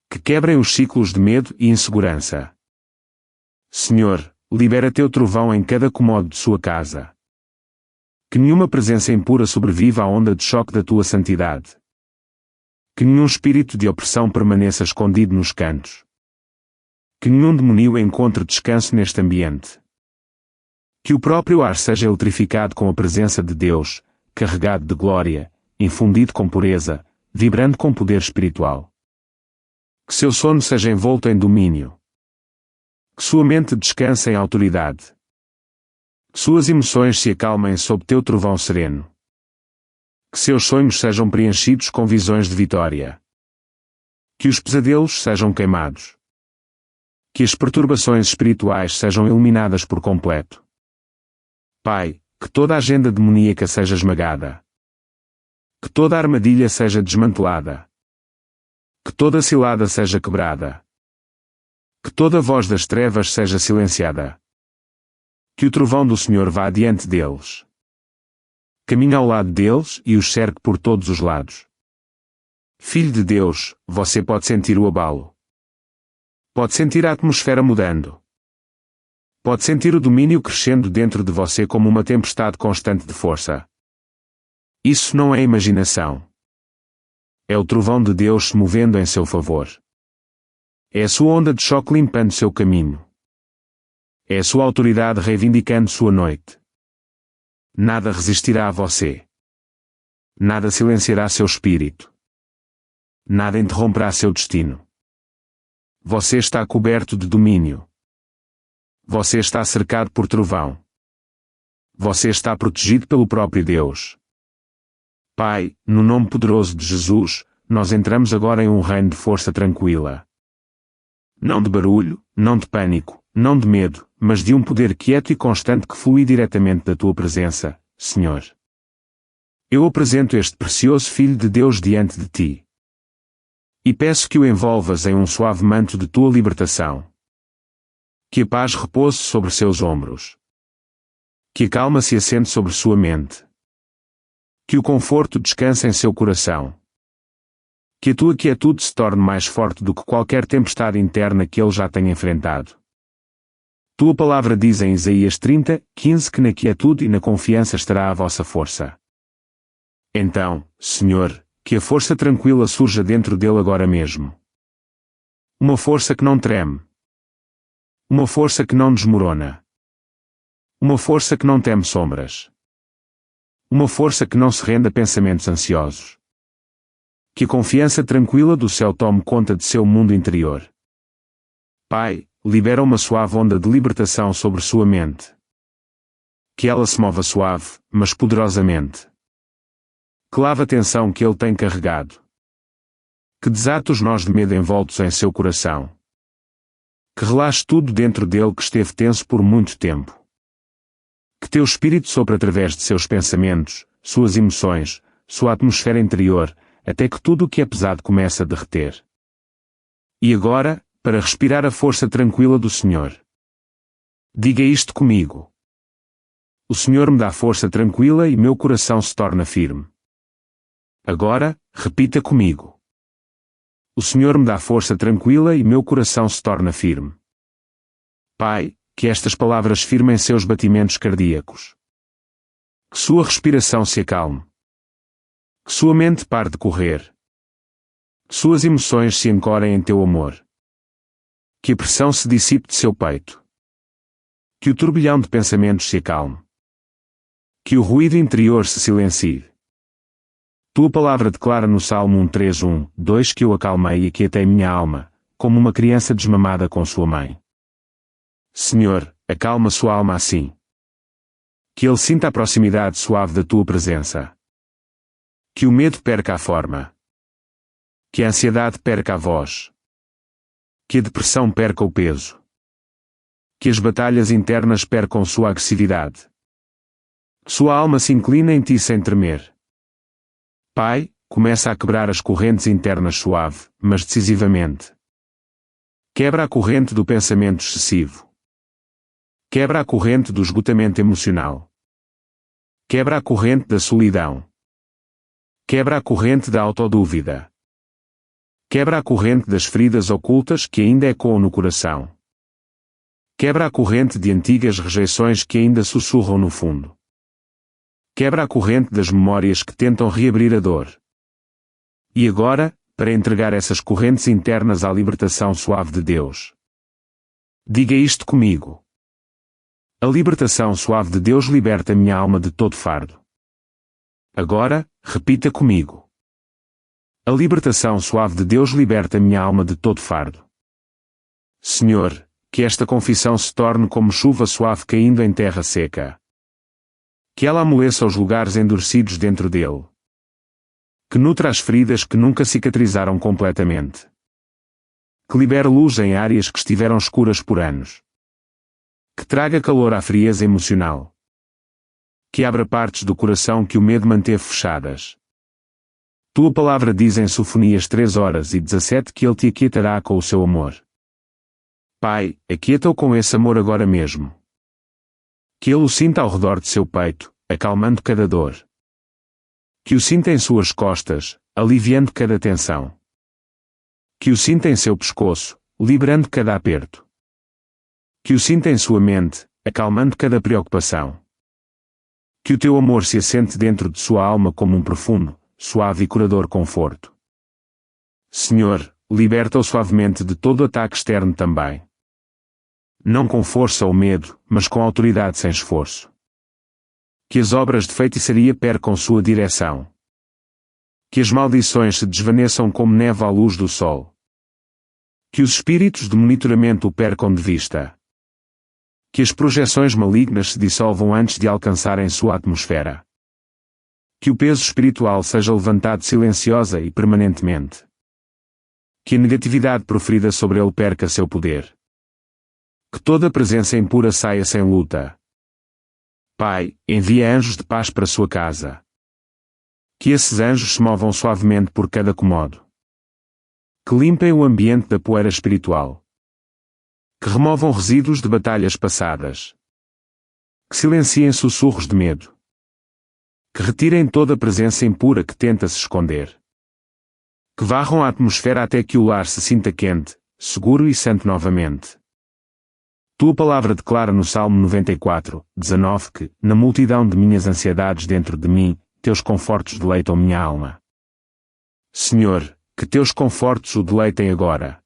Que quebrem os ciclos de medo e insegurança. Senhor, libera teu trovão em cada cômodo de sua casa. Que nenhuma presença impura sobreviva à onda de choque da tua santidade. Que nenhum espírito de opressão permaneça escondido nos cantos. Que nenhum demoníaco encontre descanso neste ambiente. Que o próprio ar seja eletrificado com a presença de Deus, carregado de glória, infundido com pureza, vibrando com poder espiritual. Que seu sono seja envolto em domínio. Que sua mente descanse em autoridade. Que suas emoções se acalmem sob teu trovão sereno. Que seus sonhos sejam preenchidos com visões de vitória. Que os pesadelos sejam queimados. Que as perturbações espirituais sejam eliminadas por completo. Pai, que toda a agenda demoníaca seja esmagada. Que toda a armadilha seja desmantelada. Que toda cilada seja quebrada. Que toda voz das trevas seja silenciada. Que o trovão do Senhor vá adiante deles. Caminhe ao lado deles e os cerque por todos os lados. Filho de Deus, você pode sentir o abalo. Pode sentir a atmosfera mudando. Pode sentir o domínio crescendo dentro de você como uma tempestade constante de força. Isso não é imaginação. É o trovão de Deus se movendo em seu favor. É a sua onda de choque limpando seu caminho. É a sua autoridade reivindicando sua noite. Nada resistirá a você. Nada silenciará seu espírito. Nada interromperá seu destino. Você está coberto de domínio. Você está cercado por trovão. Você está protegido pelo próprio Deus. Pai, no nome poderoso de Jesus, nós entramos agora em um reino de força tranquila. Não de barulho, não de pânico, não de medo, mas de um poder quieto e constante que flui diretamente da tua presença, Senhor. Eu apresento este precioso Filho de Deus diante de ti. E peço que o envolvas em um suave manto de tua libertação. Que a paz repouse sobre seus ombros. Que a calma se assente sobre sua mente. Que o conforto descanse em seu coração. Que a tua quietude se torne mais forte do que qualquer tempestade interna que ele já tenha enfrentado. Tua palavra diz em Isaías 30:15 que na quietude e na confiança estará a vossa força. Então, Senhor, Que a força tranquila surja dentro dele agora mesmo. Uma força que não treme. Uma força que não desmorona. Uma força que não teme sombras. Uma força que não se rende a pensamentos ansiosos. Que a confiança tranquila do céu tome conta de seu mundo interior. Pai, libera uma suave onda de libertação sobre sua mente. Que ela se mova suave, mas poderosamente. Que lave a tensão que ele tem carregado. Que desate os nós de medo envoltos em seu coração. Que relaxe tudo dentro dele que esteve tenso por muito tempo. Que teu espírito sopre através de seus pensamentos, suas emoções, sua atmosfera interior, até que tudo o que é pesado comece a derreter. E agora, para respirar a força tranquila do Senhor. Diga isto comigo. O Senhor me dá força tranquila e meu coração se torna firme. Agora, repita comigo. O Senhor me dá força tranquila e meu coração se torna firme. Pai, que estas palavras firmem seus batimentos cardíacos. Que sua respiração se acalme. Que sua mente pare de correr. Que suas emoções se ancorem em teu amor. Que a pressão se dissipe de seu peito. Que o turbilhão de pensamentos se acalme. Que o ruído interior se silencie. Tua palavra declara no Salmo 1:3-1-2 que eu acalmei e aquietei minha alma, como uma criança desmamada com sua mãe. Senhor, acalma sua alma assim. Que ele sinta a proximidade suave da tua presença. Que o medo perca a forma. Que a ansiedade perca a voz. Que a depressão perca o peso. Que as batalhas internas percam sua agressividade. Sua alma se inclina em ti sem tremer. Pai, começa a quebrar as correntes internas suave, mas decisivamente. Quebra a corrente do pensamento excessivo. Quebra a corrente do esgotamento emocional. Quebra a corrente da solidão. Quebra a corrente da autodúvida. Quebra a corrente das feridas ocultas que ainda ecoam no coração. Quebra a corrente de antigas rejeições que ainda sussurram no fundo. Quebra a corrente das memórias que tentam reabrir a dor. E agora, para entregar essas correntes internas à libertação suave de Deus. Diga isto comigo. A libertação suave de Deus liberta minha alma de todo fardo. Agora, repita comigo. A libertação suave de Deus liberta minha alma de todo fardo. Senhor, que esta confissão se torne como chuva suave caindo em terra seca. Que ela amoleça os lugares endurecidos dentro dele. Que nutra as feridas que nunca cicatrizaram completamente. Que libere luz em áreas que estiveram escuras por anos. Que traga calor à frieza emocional. Que abra partes do coração que o medo manteve fechadas. Tua palavra diz em Sofonias 3:17 que ele te aquietará com o seu amor. Pai, aquieta-o com esse amor agora mesmo. Que ele o sinta ao redor de seu peito, acalmando cada dor. Que o sinta em suas costas, aliviando cada tensão. Que o sinta em seu pescoço, liberando cada aperto. Que o sinta em sua mente, acalmando cada preocupação. Que o teu amor se assente dentro de sua alma como um profundo, suave e curador conforto. Senhor, liberta-o suavemente de todo ataque externo também. Não com força ou medo, mas com autoridade sem esforço. Que as obras de feitiçaria percam sua direção. Que as maldições se desvaneçam como neve à luz do sol. Que os espíritos de monitoramento o percam de vista. Que as projeções malignas se dissolvam antes de alcançarem sua atmosfera. Que o peso espiritual seja levantado silenciosa e permanentemente. Que a negatividade proferida sobre ele perca seu poder. Que toda presença impura saia sem luta. Pai, envia anjos de paz para sua casa. Que esses anjos se movam suavemente por cada cômodo. Que limpem o ambiente da poeira espiritual. Que removam resíduos de batalhas passadas. Que silenciem sussurros de medo. Que retirem toda a presença impura que tenta se esconder. Que varram a atmosfera até que o lar se sinta quente, seguro e santo novamente. Tua palavra declara no Salmo 94:19 que, na multidão de minhas ansiedades dentro de mim, teus confortos deleitam minha alma. Senhor, que teus confortos o deleitem agora.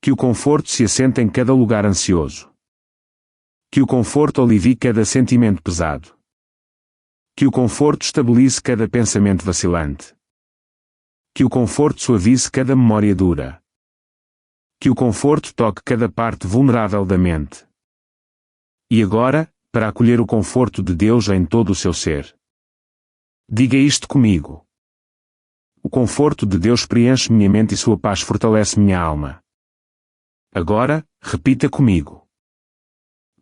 Que o conforto se assente em cada lugar ansioso. Que o conforto alivie cada sentimento pesado. Que o conforto estabilize cada pensamento vacilante. Que o conforto suavize cada memória dura. Que o conforto toque cada parte vulnerável da mente. E agora, para acolher o conforto de Deus em todo o seu ser. Diga isto comigo. O conforto de Deus preenche minha mente e sua paz fortalece minha alma. Agora, repita comigo.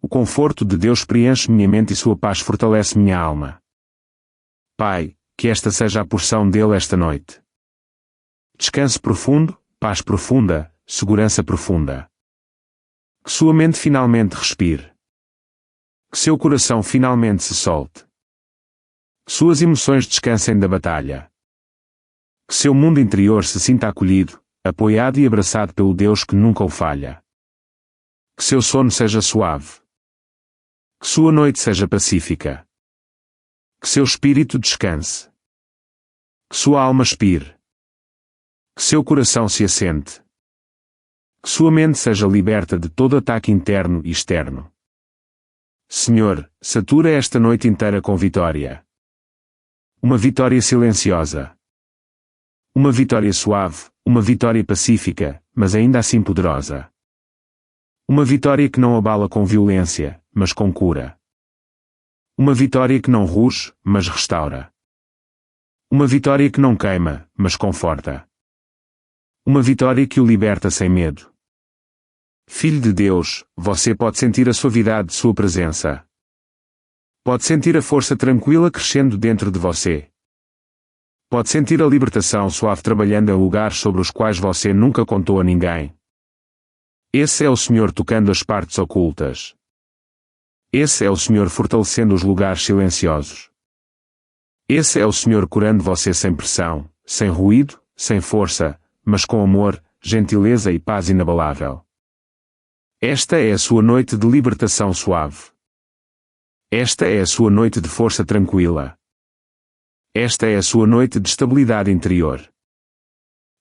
O conforto de Deus preenche minha mente e sua paz fortalece minha alma. Pai, que esta seja a porção dele esta noite. Descanso profundo, paz profunda, segurança profunda. Que sua mente finalmente respire. Que seu coração finalmente se solte. Que suas emoções descansem da batalha. Que seu mundo interior se sinta acolhido, apoiado e abraçado pelo Deus que nunca o falha. Que seu sono seja suave. Que sua noite seja pacífica. Que seu espírito descanse. Que sua alma expire. Que seu coração se assente. Que sua mente seja liberta de todo ataque interno e externo. Senhor, satura esta noite inteira com vitória. Uma vitória silenciosa. Uma vitória suave, uma vitória pacífica, mas ainda assim poderosa. Uma vitória que não abala com violência, mas com cura. Uma vitória que não ruge, mas restaura. Uma vitória que não queima, mas conforta. Uma vitória que o liberta sem medo. Filho de Deus, você pode sentir a suavidade de sua presença. Pode sentir a força tranquila crescendo dentro de você. Pode sentir a libertação suave trabalhando em lugares sobre os quais você nunca contou a ninguém. Esse é o Senhor tocando as partes ocultas. Esse é o Senhor fortalecendo os lugares silenciosos. Esse é o Senhor curando você sem pressão, sem ruído, sem força, mas com amor, gentileza e paz inabalável. Esta é a sua noite de libertação suave. Esta é a sua noite de força tranquila. Esta é a sua noite de estabilidade interior.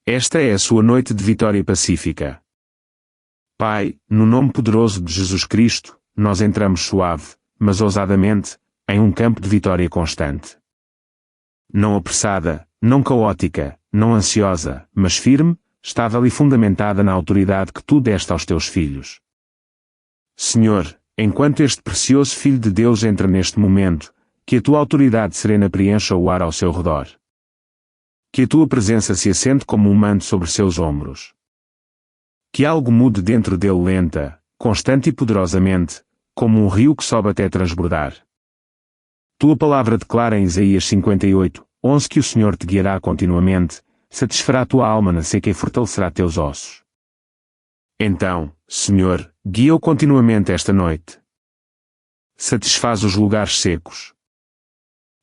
Esta é a sua noite de vitória pacífica. Pai, no nome poderoso de Jesus Cristo, nós entramos suave, mas ousadamente, em um campo de vitória constante. Não apressada, não caótica, não ansiosa, mas firme, estável e fundamentada na autoridade que tu deste aos teus filhos. Senhor, enquanto este precioso Filho de Deus entra neste momento, que a tua autoridade serena preencha o ar ao seu redor. Que a tua presença se assente como um manto sobre seus ombros. Que algo mude dentro dele lenta, constante e poderosamente, como um rio que sobe até transbordar. Tua palavra declara em Isaías 58:11 que o Senhor te guiará continuamente, satisfará tua alma na seca e fortalecerá teus ossos. Então, Senhor, guia-o continuamente esta noite. Satisfaz os lugares secos.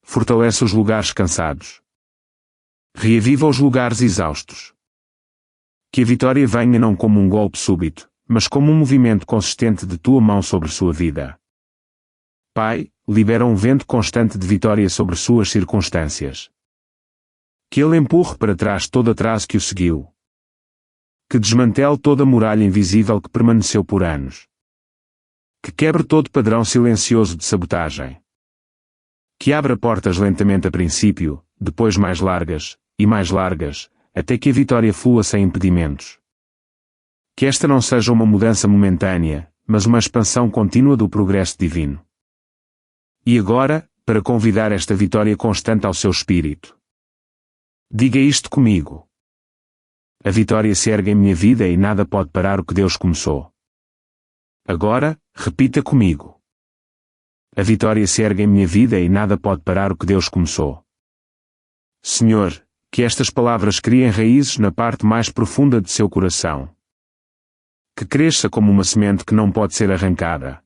Fortalece os lugares cansados. Reaviva os lugares exaustos. Que a vitória venha não como um golpe súbito, mas como um movimento consistente de tua mão sobre sua vida. Pai, libera um vento constante de vitória sobre suas circunstâncias. Que ele empurre para trás todo atraso que o seguiu. Que desmantele toda a muralha invisível que permaneceu por anos. Que quebre todo padrão silencioso de sabotagem. Que abra portas lentamente a princípio, depois mais largas, e mais largas, até que a vitória flua sem impedimentos. Que esta não seja uma mudança momentânea, mas uma expansão contínua do progresso divino. E agora, para convidar esta vitória constante ao seu espírito. Diga isto comigo. A vitória se ergue em minha vida e nada pode parar o que Deus começou. Agora, repita comigo. A vitória se ergue em minha vida e nada pode parar o que Deus começou. Senhor, que estas palavras criem raízes na parte mais profunda de seu coração. Que cresça como uma semente que não pode ser arrancada.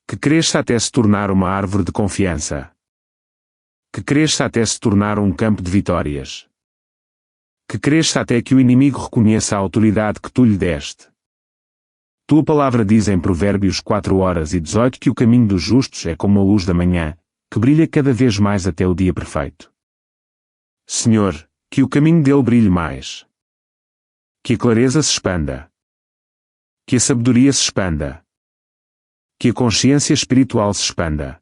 Que cresça até se tornar uma árvore de confiança. Que cresça até se tornar um campo de vitórias. Que cresça até que o inimigo reconheça a autoridade que tu lhe deste. Tua palavra diz em Provérbios 4:18 que o caminho dos justos é como a luz da manhã, que brilha cada vez mais até o dia perfeito. Senhor, Que o caminho dele brilhe mais. Que a clareza se expanda. Que a sabedoria se expanda. Que a consciência espiritual se expanda.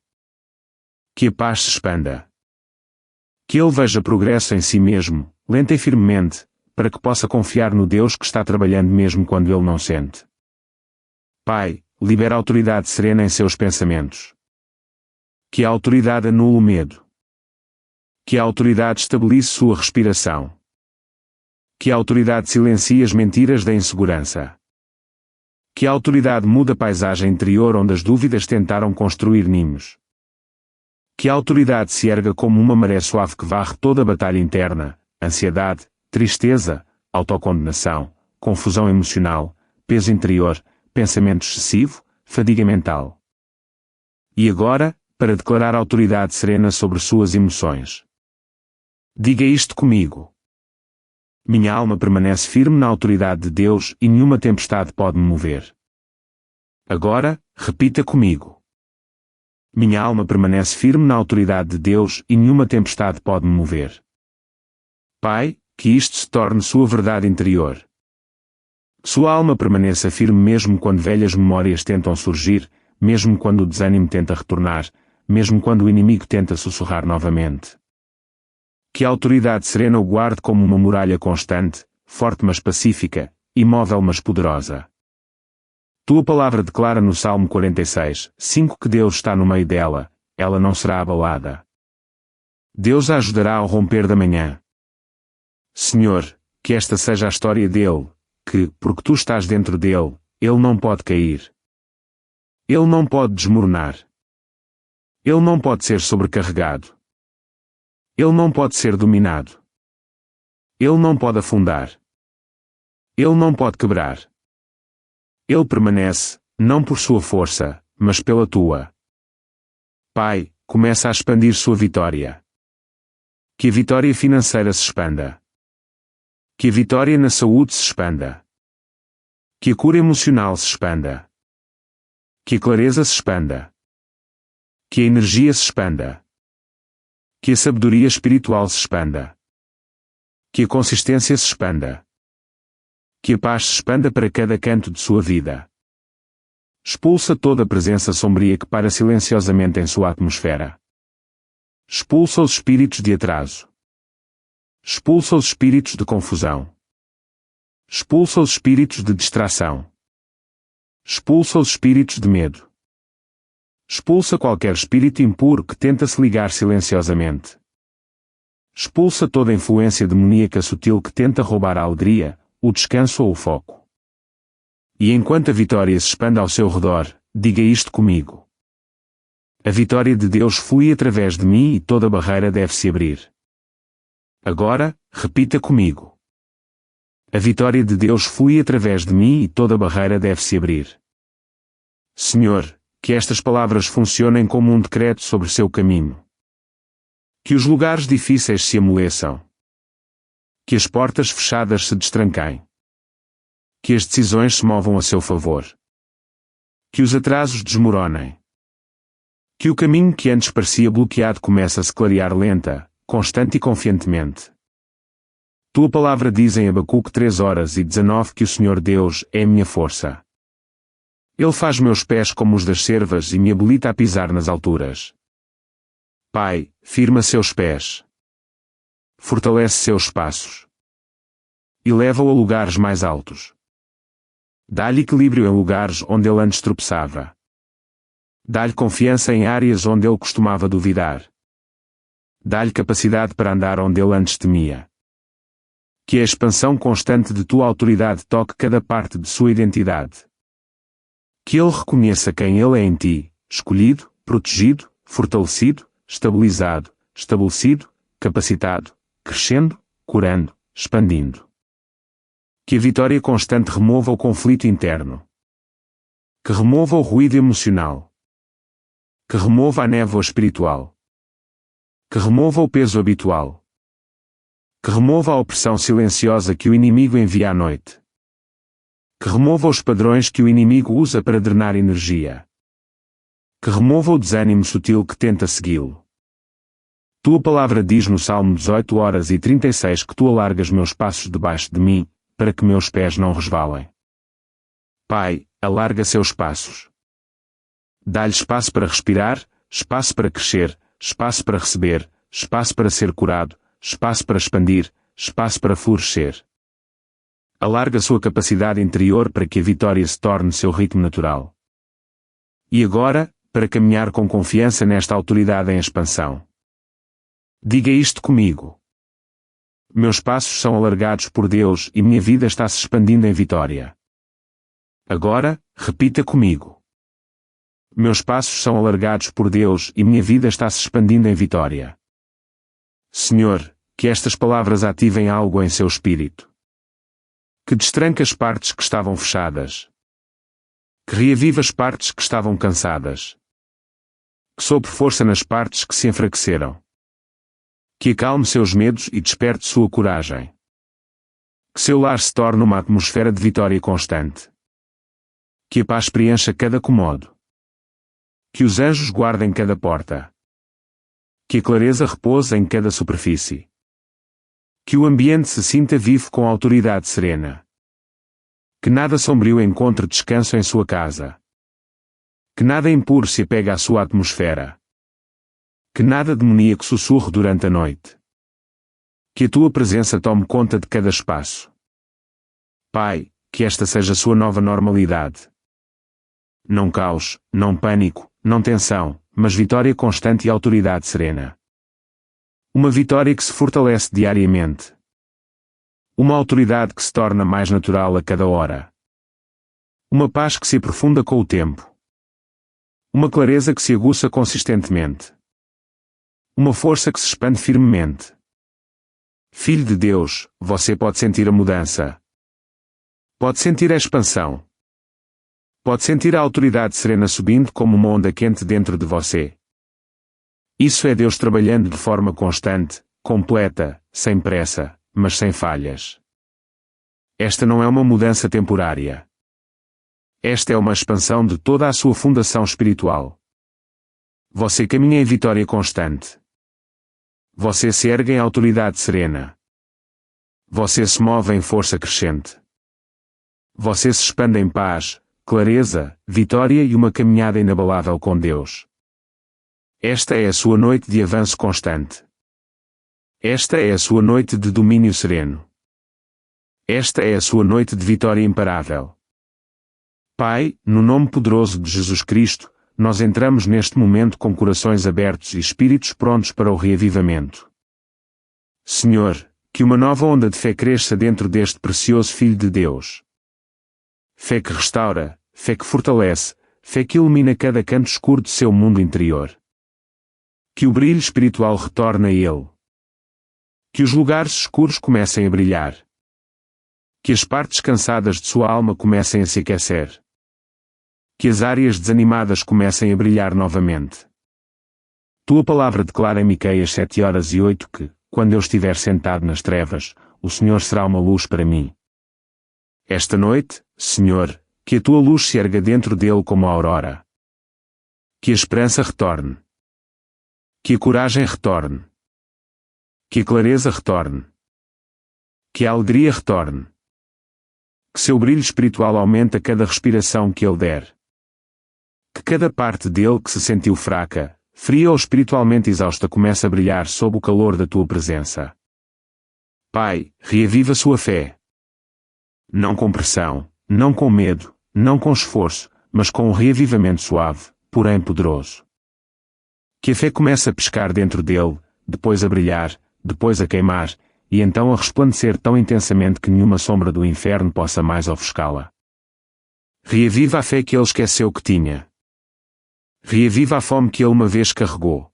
Que a paz se expanda. Que ele veja progresso em si mesmo, lenta e firmemente, para que possa confiar no Deus que está trabalhando mesmo quando ele não sente. Pai, libera a autoridade serena em seus pensamentos. Que a autoridade anule o medo. Que a autoridade estabilize sua respiração. Que a autoridade silencie as mentiras da insegurança. Que a autoridade mude a paisagem interior onde as dúvidas tentaram construir ninhos. Que a autoridade se erga como uma maré suave que varre toda a batalha interna, ansiedade, tristeza, autocondenação, confusão emocional, peso interior, pensamento excessivo, fadiga mental. E agora, para declarar autoridade serena sobre suas emoções. Diga isto comigo. Minha alma permanece firme na autoridade de Deus e nenhuma tempestade pode me mover. Agora, repita comigo. Minha alma permanece firme na autoridade de Deus e nenhuma tempestade pode me mover. Pai, que isto se torne sua verdade interior. Que sua alma permaneça firme mesmo quando velhas memórias tentam surgir, mesmo quando o desânimo tenta retornar, mesmo quando o inimigo tenta sussurrar novamente. Que a autoridade serena o guarde como uma muralha constante, forte mas pacífica, imóvel mas poderosa. Tua palavra declara no Salmo 46, 5 que Deus está no meio dela, ela não será abalada. Deus a ajudará ao romper da manhã. Senhor, que esta seja a história dele, que, porque tu estás dentro dele, ele não pode cair. Ele não pode desmoronar. Ele não pode ser sobrecarregado. Ele não pode ser dominado. Ele não pode afundar. Ele não pode quebrar. Ele permanece, não por sua força, mas pela tua. Pai, começa a expandir sua vitória. Que a vitória financeira se expanda. Que a vitória na saúde se expanda. Que a cura emocional se expanda. Que a clareza se expanda. Que a energia se expanda. Que a sabedoria espiritual se expanda. Que a consistência se expanda. Que a paz se expanda para cada canto de sua vida. Expulsa toda a presença sombria que para silenciosamente em sua atmosfera. Expulsa os espíritos de atraso. Expulsa os espíritos de confusão. Expulsa os espíritos de distração. Expulsa os espíritos de medo. Expulsa qualquer espírito impuro que tenta se ligar silenciosamente. Expulsa toda a influência demoníaca sutil que tenta roubar a alegria, o descanso ou o foco. E enquanto a vitória se expande ao seu redor, diga isto comigo. A vitória de Deus flui através de mim e toda barreira deve se abrir. Agora, repita comigo. A vitória de Deus flui através de mim e toda barreira deve se abrir. Senhor, que estas palavras funcionem como um decreto sobre seu caminho. Que os lugares difíceis se amoleçam. Que as portas fechadas se destranquem. Que as decisões se movam a seu favor. Que os atrasos desmoronem. Que o caminho que antes parecia bloqueado comece a se clarear lenta, constante e confiantemente. Tua palavra diz em Abacuque 3:19 que o Senhor Deus é a minha força. Ele faz meus pés como os das cervas e me habilita a pisar nas alturas. Pai, firma seus pés. Fortalece seus passos. E leva-o a lugares mais altos. Dá-lhe equilíbrio em lugares onde ele antes tropeçava. Dá-lhe confiança em áreas onde ele costumava duvidar. Dá-lhe capacidade para andar onde ele antes temia. Que a expansão constante de tua autoridade toque cada parte de sua identidade. Que ele reconheça quem ele é em ti, escolhido, protegido, fortalecido, estabilizado, estabelecido, capacitado, crescendo, curando, expandindo. Que a vitória constante remova o conflito interno. Que remova o ruído emocional. Que remova a névoa espiritual. Que remova o peso habitual. Que remova a opressão silenciosa que o inimigo envia à noite. Que remova os padrões que o inimigo usa para drenar energia. Que remova o desânimo sutil que tenta segui-lo. Tua palavra diz no Salmo 18:36 que tu alargas meus passos debaixo de mim, para que meus pés não resvalem. Pai, alarga seus passos. Dá-lhe espaço para respirar, espaço para crescer, espaço para receber, espaço para ser curado, espaço para expandir, espaço para florescer. Alarga sua capacidade interior para que a vitória se torne seu ritmo natural. E agora, para caminhar com confiança nesta autoridade em expansão. Diga isto comigo. Meus passos são alargados por Deus e minha vida está se expandindo em vitória. Agora, repita comigo. Meus passos são alargados por Deus e minha vida está se expandindo em vitória. Senhor, que estas palavras ativem algo em seu espírito. Que destranque as partes que estavam fechadas. Que reavive as partes que estavam cansadas. Que sopre força nas partes que se enfraqueceram. Que acalme seus medos e desperte sua coragem. Que seu lar se torne uma atmosfera de vitória constante. Que a paz preencha cada cômodo. Que os anjos guardem cada porta. Que a clareza repouse em cada superfície. Que o ambiente se sinta vivo com autoridade serena. Que nada sombrio encontre descanso em sua casa. Que nada impuro se apegue à sua atmosfera. Que nada demoníaco sussurre durante a noite. Que a tua presença tome conta de cada espaço. Pai, que esta seja a sua nova normalidade. Não caos, não pânico, não tensão, mas vitória constante e autoridade serena. Uma vitória que se fortalece diariamente. Uma autoridade que se torna mais natural a cada hora. Uma paz que se aprofunda com o tempo. Uma clareza que se aguça consistentemente. Uma força que se expande firmemente. Filho de Deus, você pode sentir a mudança. Pode sentir a expansão. Pode sentir a autoridade serena subindo como uma onda quente dentro de você. Isso é Deus trabalhando de forma constante, completa, sem pressa, mas sem falhas. Esta não é uma mudança temporária. Esta é uma expansão de toda a sua fundação espiritual. Você caminha em vitória constante. Você se ergue em autoridade serena. Você se move em força crescente. Você se expande em paz, clareza, vitória e uma caminhada inabalável com Deus. Esta é a sua noite de avanço constante. Esta é a sua noite de domínio sereno. Esta é a sua noite de vitória imparável. Pai, no nome poderoso de Jesus Cristo, nós entramos neste momento com corações abertos e espíritos prontos para o reavivamento. Senhor, que uma nova onda de fé cresça dentro deste precioso Filho de Deus. Fé que restaura, fé que fortalece, fé que ilumina cada canto escuro de seu mundo interior. Que o brilho espiritual retorne a ele. Que os lugares escuros comecem a brilhar. Que as partes cansadas de sua alma comecem a se aquecer. Que as áreas desanimadas comecem a brilhar novamente. Tua palavra declara em Miqueias 7:8 que, quando eu estiver sentado nas trevas, o Senhor será uma luz para mim. Esta noite, Senhor, que a tua luz se erga dentro dele como a aurora. Que a esperança retorne. Que a coragem retorne. Que a clareza retorne. Que a alegria retorne. Que seu brilho espiritual aumente a cada respiração que ele der. Que cada parte dele que se sentiu fraca, fria ou espiritualmente exausta comece a brilhar sob o calor da tua presença. Pai, reaviva sua fé. Não com pressão, não com medo, não com esforço, mas com um reavivamento suave, porém poderoso. Que a fé comece a pescar dentro dele, depois a brilhar, depois a queimar, e então a resplandecer tão intensamente que nenhuma sombra do inferno possa mais ofuscá-la. Reaviva a fé que ele esqueceu que tinha. Reaviva a fome que ele uma vez carregou.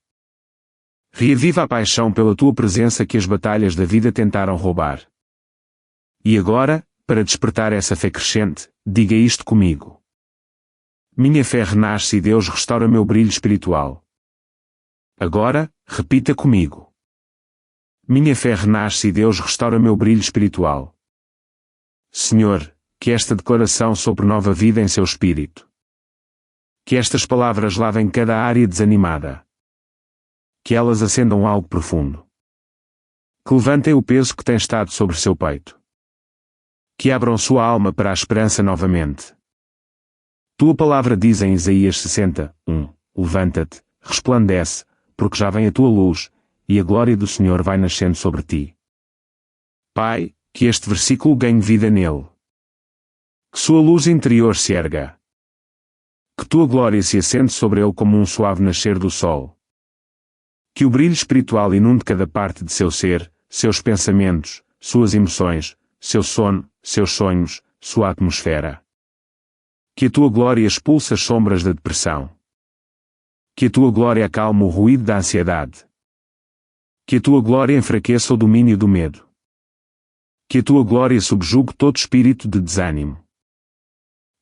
Reaviva a paixão pela tua presença que as batalhas da vida tentaram roubar. E agora, para despertar essa fé crescente, diga isto comigo. Minha fé renasce e Deus restaura meu brilho espiritual. Agora, repita comigo. Minha fé renasce e Deus restaura meu brilho espiritual. Senhor, que esta declaração sopre nova vida em seu espírito. Que estas palavras lavem cada área desanimada. Que elas acendam algo profundo. Que levantem o peso que tem estado sobre seu peito. Que abram sua alma para a esperança novamente. Tua palavra diz em Isaías 60:1, levanta-te, resplandece, porque já vem a tua luz, e a glória do Senhor vai nascendo sobre ti. Pai, que este versículo ganhe vida nele. Que sua luz interior se erga. Que tua glória se acende sobre ele como um suave nascer do sol. Que o brilho espiritual inunde cada parte de seu ser, seus pensamentos, suas emoções, seu sono, seus sonhos, sua atmosfera. Que a tua glória expulse as sombras da depressão. Que a tua glória acalme o ruído da ansiedade. Que a tua glória enfraqueça o domínio do medo. Que a tua glória subjugue todo espírito de desânimo.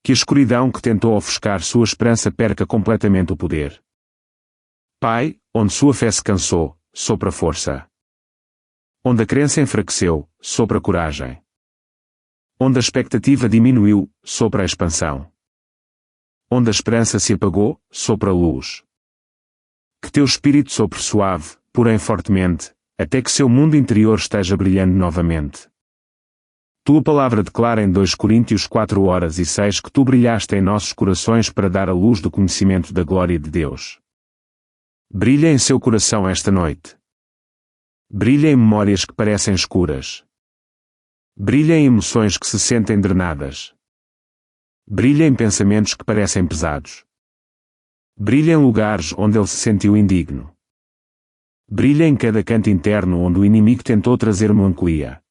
Que a escuridão que tentou ofuscar sua esperança perca completamente o poder. Pai, onde sua fé se cansou, sopra força. Onde a crença enfraqueceu, sopra coragem. Onde a expectativa diminuiu, sopra a expansão. Onde a esperança se apagou, sopra a luz. Que teu espírito sopre suave, porém fortemente, até que seu mundo interior esteja brilhando novamente. Tua palavra declara em 2 Coríntios 4:6 que tu brilhaste em nossos corações para dar a luz do conhecimento da glória de Deus. Brilha em seu coração esta noite. Brilha em memórias que parecem escuras. Brilha em emoções que se sentem drenadas. Brilha em pensamentos que parecem pesados. Brilha em lugares onde ele se sentiu indigno. Brilha em cada canto interno onde o inimigo tentou trazer melancolia.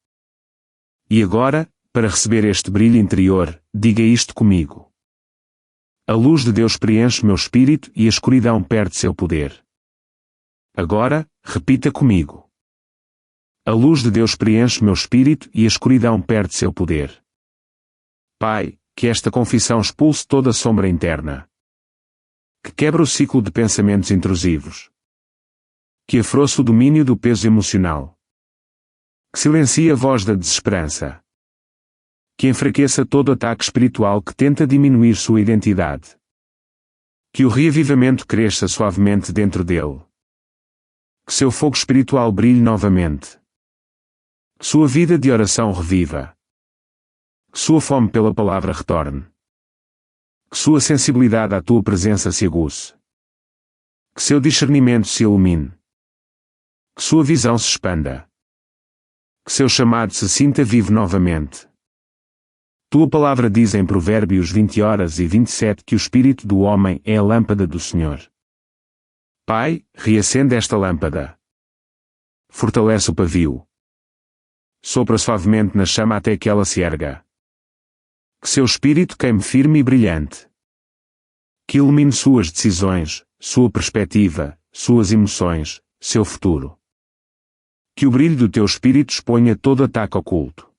E agora, para receber este brilho interior, diga isto comigo. A luz de Deus preenche meu espírito e a escuridão perde seu poder. Agora, repita comigo. A luz de Deus preenche meu espírito e a escuridão perde seu poder. Pai, que esta confissão expulse toda sombra interna. Que quebre o ciclo de pensamentos intrusivos. Que afrouxe o domínio do peso emocional. Que silencie a voz da desesperança. Que enfraqueça todo ataque espiritual que tenta diminuir sua identidade. Que o reavivamento cresça suavemente dentro dele. Que seu fogo espiritual brilhe novamente. Que sua vida de oração reviva. Que sua fome pela palavra retorne. Que sua sensibilidade à tua presença se aguce. Que seu discernimento se ilumine. Que sua visão se expanda. Que seu chamado se sinta vivo novamente. Tua palavra diz em Provérbios 20:27 que o espírito do homem é a lâmpada do Senhor. Pai, reacende esta lâmpada. Fortalece o pavio. Sopra suavemente na chama até que ela se erga. Que seu espírito queime firme e brilhante. Que ilumine suas decisões, sua perspectiva, suas emoções, seu futuro. Que o brilho do teu espírito exponha todo ataque oculto.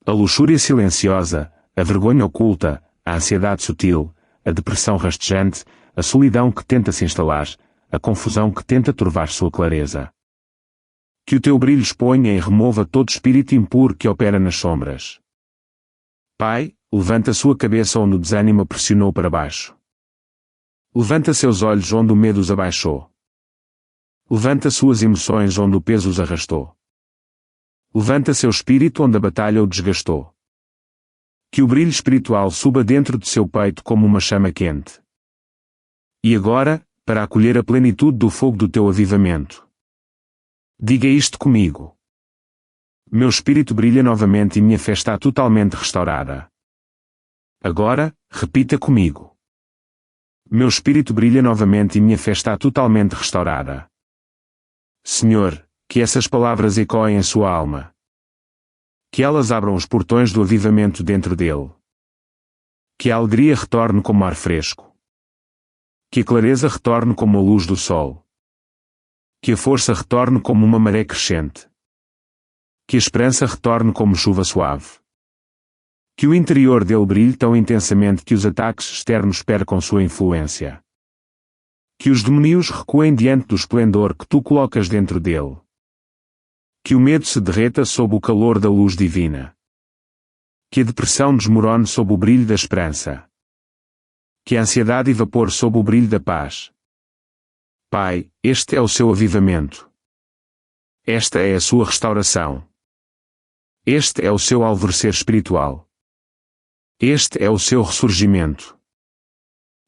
A luxúria silenciosa, a vergonha oculta, a ansiedade sutil, a depressão rastejante, a solidão que tenta se instalar, a confusão que tenta turvar sua clareza. Que o teu brilho exponha e remova todo espírito impuro que opera nas sombras. Pai, levanta sua cabeça onde o desânimo a pressionou para baixo. Levanta seus olhos onde o medo os abaixou. Levanta suas emoções onde o peso os arrastou. Levanta seu espírito onde a batalha o desgastou. Que o brilho espiritual suba dentro de seu peito como uma chama quente. E agora, para acolher a plenitude do fogo do teu avivamento. Diga isto comigo. Meu espírito brilha novamente e minha fé está totalmente restaurada. Agora, repita comigo. Meu espírito brilha novamente e minha fé está totalmente restaurada. Senhor, que essas palavras ecoem em sua alma. Que elas abram os portões do avivamento dentro dele. Que a alegria retorne como ar fresco. Que a clareza retorne como a luz do sol. Que a força retorne como uma maré crescente. Que a esperança retorne como chuva suave. Que o interior dele brilhe tão intensamente que os ataques externos percam sua influência. Que os demónios recuem diante do esplendor que tu colocas dentro dele. Que o medo se derreta sob o calor da luz divina. Que a depressão desmorone sob o brilho da esperança. Que a ansiedade evapore sob o brilho da paz. Pai, este é o seu avivamento. Esta é a sua restauração. Este é o seu alvorecer espiritual. Este é o seu ressurgimento.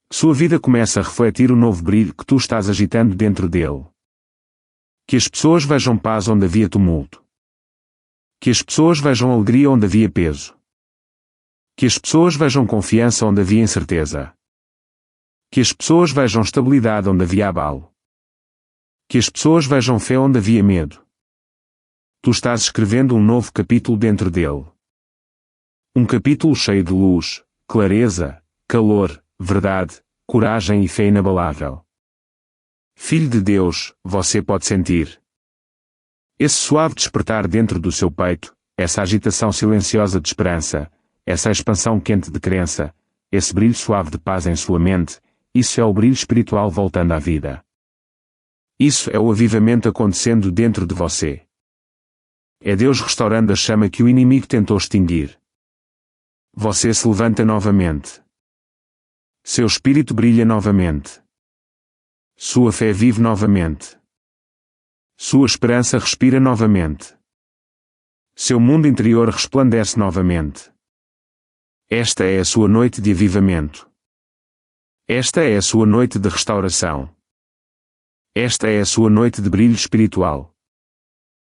Sua vida começa a refletir o novo brilho que tu estás agitando dentro dele. Que as pessoas vejam paz onde havia tumulto. Que as pessoas vejam alegria onde havia peso. Que as pessoas vejam confiança onde havia incerteza. Que as pessoas vejam estabilidade onde havia abalo. Que as pessoas vejam fé onde havia medo. Tu estás escrevendo um novo capítulo dentro dele. Um capítulo cheio de luz, clareza, calor, verdade, coragem e fé inabalável. Filho de Deus, você pode sentir esse suave despertar dentro do seu peito, essa agitação silenciosa de esperança, essa expansão quente de crença, esse brilho suave de paz em sua mente. Isso é o brilho espiritual voltando à vida. Isso é o avivamento acontecendo dentro de você. É Deus restaurando a chama que o inimigo tentou extinguir. Você se levanta novamente. Seu espírito brilha novamente. Sua fé vive novamente. Sua esperança respira novamente. Seu mundo interior resplandece novamente. Esta é a sua noite de avivamento. Esta é a sua noite de restauração. Esta é a sua noite de brilho espiritual.